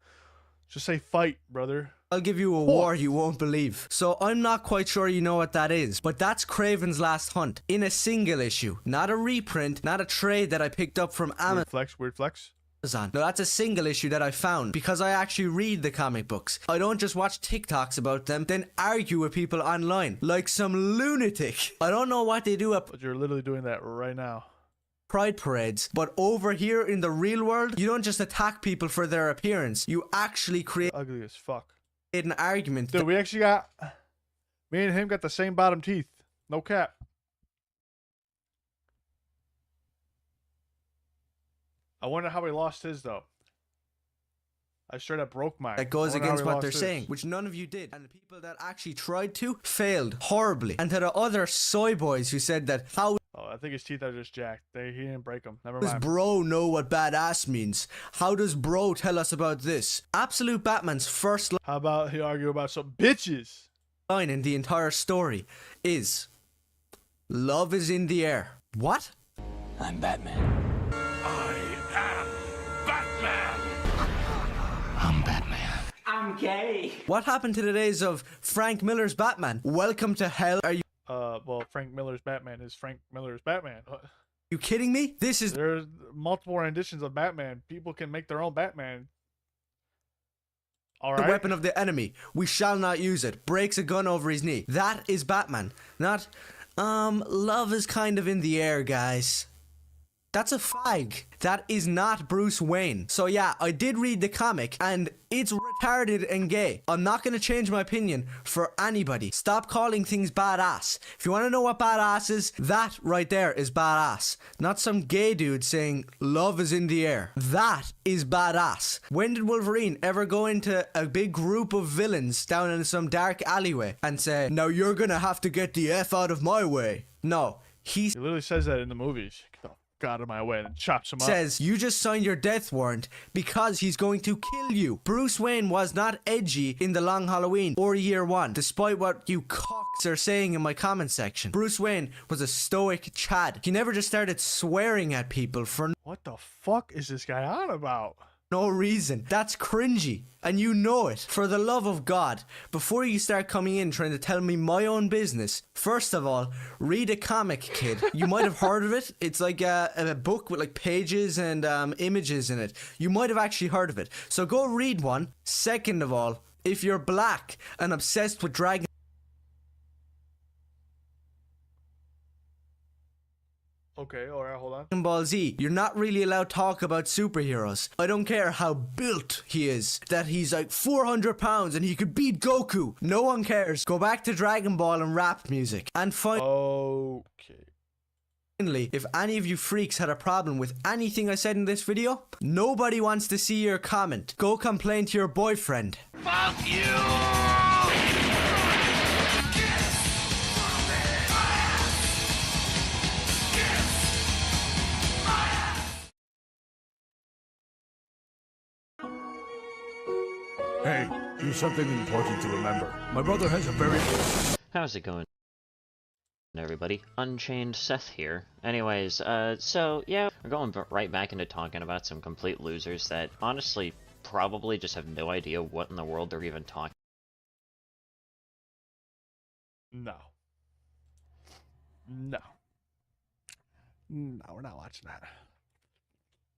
Just say fight, brother. I'll give you a war you won't believe. So I'm not quite sure you know what that is, but that's Kraven's Last Hunt in a single issue, not a reprint, not a trade that I picked up from Amazon. Weird flex. No, that's a single issue that I found because I actually read the comic books. I don't just watch TikToks about them, then argue with people online like some lunatic. I don't know what they do at But you're literally doing that right now. pride parades, but over here in the real world, you don't just attack people for their appearance. You actually create Ugly as fuck. an argument. Dude, we actually got... Me and him got the same bottom teeth. No cap. I wonder how he lost his, though. I straight up broke mine. That goes I wonder how against he what lost they're his. saying, which none of you did. And the people that actually tried to failed horribly. And to the other soy boys who said that, how Oh, I think his teeth are just jacked. He didn't break them. Never does mind. bro know what badass means? How does bro tell us about this? Absolute Batman's first How about he argue about some bitches? line in the entire story is, love is in the air. What? I'm Batman. I'm Batman. I'm gay. What happened to the days of Frank Miller's Batman? Welcome to hell. Are you Well, Frank Miller's Batman is Frank Miller's Batman. kidding me? This is There's multiple renditions of Batman. People can make their own Batman. All the right. weapon of the enemy. We shall not use it. Breaks a gun over his knee. That is Batman. Not, love is kind of in the air, guys. That's a fag. That is not Bruce Wayne. So yeah, I did read the comic and it's retarded and gay. I'm not going to change my opinion for anybody. Stop calling things badass. If you want to know what badass is, that right there is badass. Not some gay dude saying love is in the air. That is badass. When did Wolverine ever go into a big group of villains down in some dark alleyway and say, now you're going to have to get the F out of my way? No. He literally says that in the movies. Get the fuck out of my way and chops him up. Says you just signed your death warrant because he's going to kill you. Bruce Wayne was not edgy in The Long Halloween or Year One, despite what you cocks are saying in my comment section. Bruce Wayne was a stoic Chad. He never just started swearing at people for What the fuck is this guy on about? no reason. That's cringy. And you know it. For the love of God, before you start coming in trying to tell me my own business, first of all, read a comic, kid. You might have heard of it. It's like a book with like pages and images in it. You might have actually heard of it. So go read one. Second of all, if you're black and obsessed with Dragon Okay, alright, hold on. Ball Z, you're not really allowed to talk about superheroes. I don't care how built he is, that he's like 400 pounds and he could beat Goku. No one cares. Go back to Dragon Ball and rap music. And finally, if any of you freaks had a problem with anything I said in this video, nobody wants to see your comment. Go complain to your boyfriend. Fuck you! Hey, here's something important to remember. My brother has a very... How's it going, everybody? Unchained Seth here. Anyways, so yeah, we're going right back into talking about some complete losers that honestly probably just have no idea what in the world they're even talking. No. No. No, we're not watching that.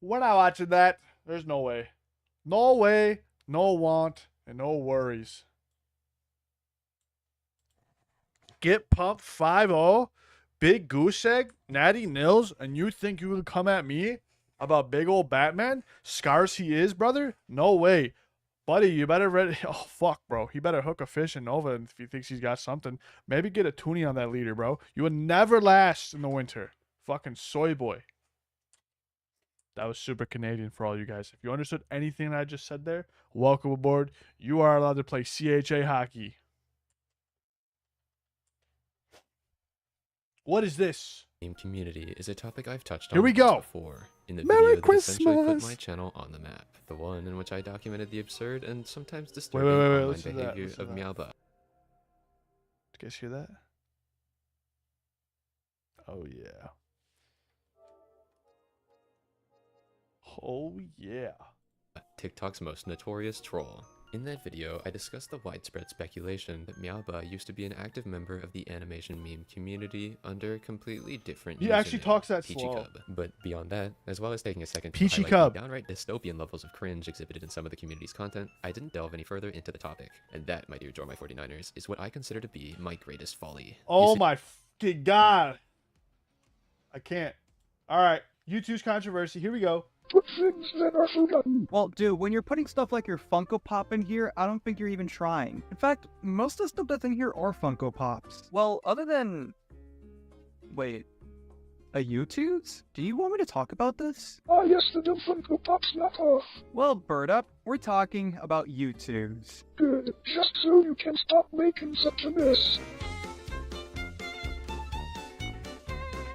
We're not watching that. There's no way. No way, no want, and no worries. Get pumped 5-0, big goose egg, natty nils, and you think you will come at me? About big old Batman? Scars he is, brother? No way. Buddy, you better ready. Oh, fuck, bro. He better hook a fish in Nova if he thinks he's got something. Maybe get a toonie on that leader, bro. You would never last in the winter. Fucking soy boy. That was super Canadian for all you guys. If you understood anything I just said there, welcome aboard. You are allowed to play CHA hockey. What is this? Community is a topic I've touched on Here we go. before in the Merry video that essentially put Christmas. my channel on the map. The one in which I documented the absurd and sometimes disturbing wait, online listen to that, behavior listen of to that. Meowba. Did you guys hear that? Oh, yeah. Oh, yeah. TikTok's most notorious troll. In that video, I discussed the widespread speculation that Meowba used to be an active member of the animation meme community under a completely different He actually username, talks that Peachy slow. Cub. But beyond that, as well as taking a second to Peachy highlight Cub. the downright dystopian levels of cringe exhibited in some of the community's content, I didn't delve any further into the topic. And that, my dear Joe My 49ers, is what I consider to be my greatest folly. Oh my fucking god. I can't. Alright, Youtooz controversy. Here we go. Put things that are forgotten. Well, dude, when you're putting stuff like your Funko Pop in here, I don't think you're even trying. In fact, most of the stuff that's in here are Funko Pops. Well, other than... Wait. A Youtooz? Do you want me to talk about this? Ah, yes, the new Funko Pops knockoff. Well, Bird Up, we're talking about Youtooz. Good. Just so you can stop making such a mess.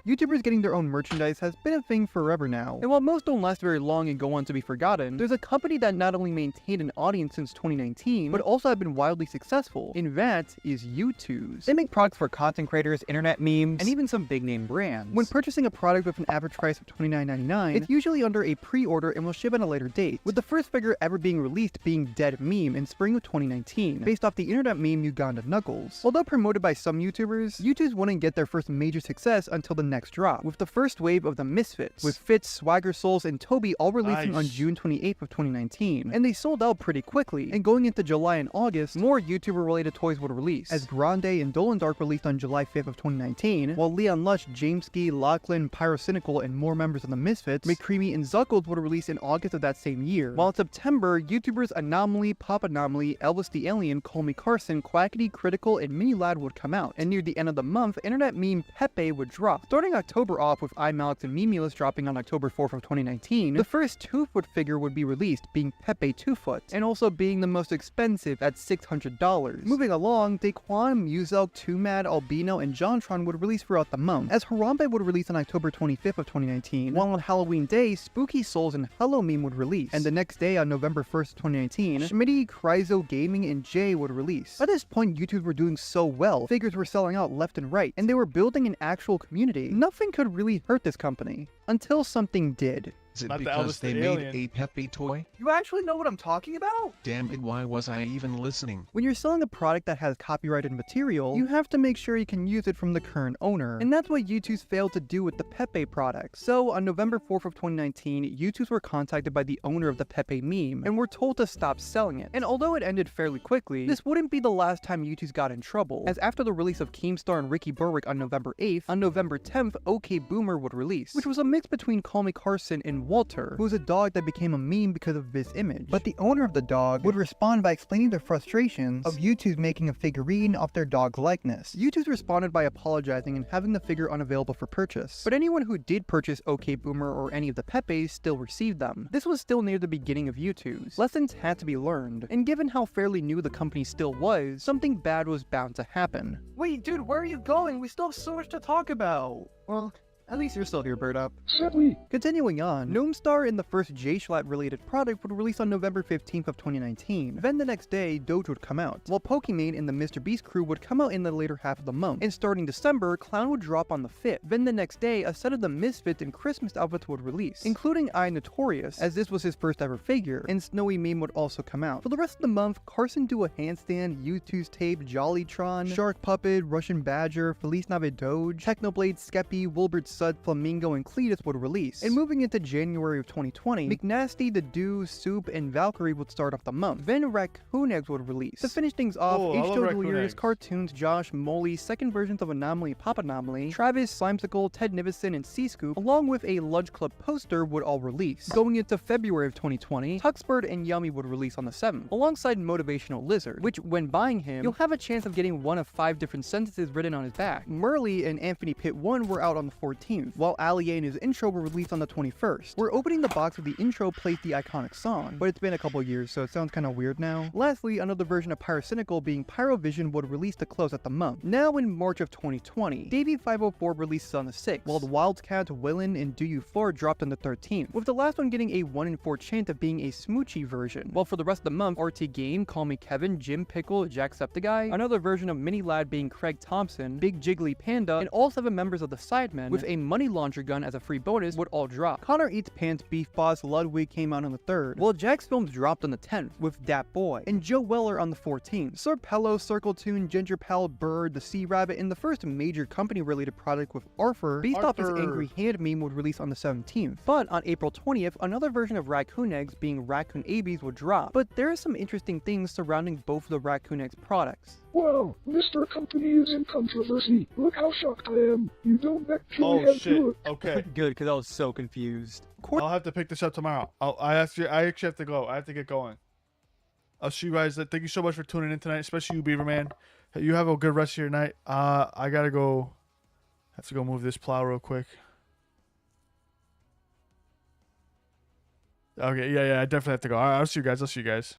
YouTubers getting their own merchandise has been a thing forever now, and while most don't last very long and go on to be forgotten, there's a company that not only maintained an audience since 2019, but also have been wildly successful, and that is Youtooz. They make products for content creators, internet memes, and even some big name brands. When purchasing a product with an average price of $29.99, it's usually under a pre-order and will ship at a later date, with the first figure ever being released being Dead Meme in spring of 2019, based off the internet meme Uganda Knuckles. Although promoted by some YouTubers, Youtooz wouldn't get their first major success until the next drop, with the first wave of the Misfits, with Fitz, Swagger Souls, and Toby all releasing on June 28th of 2019, and they sold out pretty quickly, and going into July and August, more YouTuber-related toys would release, as Grande and Dolan Dark released on July 5th of 2019, while Leon Lush, Jameski, Lachlan, Pyrocynical, and more members of the Misfits, McCreamy, and Zuckles would release in August of that same year, while in September, YouTubers Anomaly, Pop Anomaly, Elvis the Alien, Call Me Carson, Quackity, Critical, and Mini Lad would come out, and near the end of the month, internet meme Pepe would drop. Starting October off with iMalix and Mimulus dropping on October 4th of 2019, the first 2-foot figure would be released, being Pepe 2-foot, and also being the most expensive at $600. Moving along, Daquan, Muzelk, 2Mad, Albino, and Jontron would release throughout the month, as Harambe would release on October 25th of 2019, while on Halloween Day, Spooky Souls and Hello Meme would release, and the next day on November 1st of 2019, Schmitty, Kryzo Gaming, and Jay would release. By this point, YouTubers were doing so well, figures were selling out left and right, and they were building an actual community. Nothing could really hurt this company, until something did. Is it because they made a Pepe toy? You actually know what I'm talking about? Damn it, why was I even listening? When you're selling a product that has copyrighted material, you have to make sure you can use it from the current owner, and that's what Youtooz failed to do with the Pepe product. So, on November 4th of 2019, Youtooz were contacted by the owner of the Pepe meme, and were told to stop selling it. And although it ended fairly quickly, this wouldn't be the last time Youtooz got in trouble, as after the release of Keemstar and Ricky Berwick on November 8th, on November 10th, OK Boomer would release, which was a mix between Call Me Carson and Walter, who was a dog that became a meme because of this image. But the owner of the dog would respond by explaining their frustrations of Youtooz making a figurine of their dog's likeness. Youtooz responded by apologizing and having the figure unavailable for purchase. But anyone who did purchase OK Boomer or any of the Pepes still received them. This was still near the beginning of Youtooz. Lessons had to be learned, and given how fairly new the company still was, something bad was bound to happen. Wait, dude, where are you going? We still have so much to talk about. Well, at least you're still here, Bird Up. Sadly. Continuing on, Gnome Star and the first J-Schlatt related product would release on November 15th of 2019. Then the next day, Doge would come out, while Pokimane and the Mr. Beast crew would come out in the later half of the month. And starting December, Clown would drop on the 5th. Then the next day, a set of the Misfits and Christmas outfits would release, including I Notorious, as this was his first ever figure, and Snowy Meme would also come out. For the rest of the month, Carson Do a Handstand, Youtooz Tape, Jollytron, Shark Puppet, Russian Badger, Feliz Navidad Doge, Technoblade, Skeppy, Wilbert Sud, Flamingo, and Cletus would release. And moving into January of 2020, McNasty, The Do, Soup, and Valkyrie would start off the month. Then Raccoon Eggs would release. To finish things off, H2O Delirious, Cartoons, Josh, Molly, second versions of Anomaly, Pop Anomaly, Travis, Slimesicle, Ted Nivison, and C-Scoop, along with a Lunch Club poster, would all release. Going into February of 2020, Tuxbird and Yummy would release on the 7th, alongside Motivational Lizard, which when buying him, you'll have a chance of getting one of 5 different sentences written on his back. Merly and Anthony Pitt 1 were out on the 14th, while Ali A and his intro were released on the 21st. We're opening the box with the intro plays the iconic song, but it's been a couple years, so it sounds kind of weird now. Lastly, another version of Pyrocynical being Pyrovision would release to close at the month. Now in March of 2020, Davey 504 releases on the 6th, while the Wildcat, Willin, and Do You 4 dropped on the 13th, with the last one getting a 1 in 4 chance of being a smoochy version. While for the rest of the month, RT Game, Call Me Kevin, Jim Pickle, Jacksepticeye, another version of Mini Lad being Craig Thompson, Big Jiggly Panda, and all 7 members of the Sidemen, with a money launcher gun as a free bonus, would all drop. Connor Eats Pants Beef Boss Ludwig came out on the 3rd, while Jack's Films dropped on the 10th, with Dat Boy, and Joe Weller on the 14th. Sir Pello, Circle Tune, Ginger Pal, Bird, The Sea Rabbit, and the first major company-related project with Arthur, based off his Angry Hand meme, would release on the 17th. But on April 20th, another version of Raccoon Eggs, being Raccoon ABs, would drop. But there are some interesting things surrounding both of the Raccoon Eggs products. Well, Mr. Company is in controversy. Look how shocked I am. You don't actually have to. Okay. Good, because I was so confused. I'll have to pick this up tomorrow. I actually have to go. I have to get going. I'll see you guys. Thank you so much for tuning in tonight, especially you, Beaverman. You have a good rest of your night. I gotta go. Have to go move this plow real quick. Okay, yeah, I definitely have to go. All right, I'll see you guys.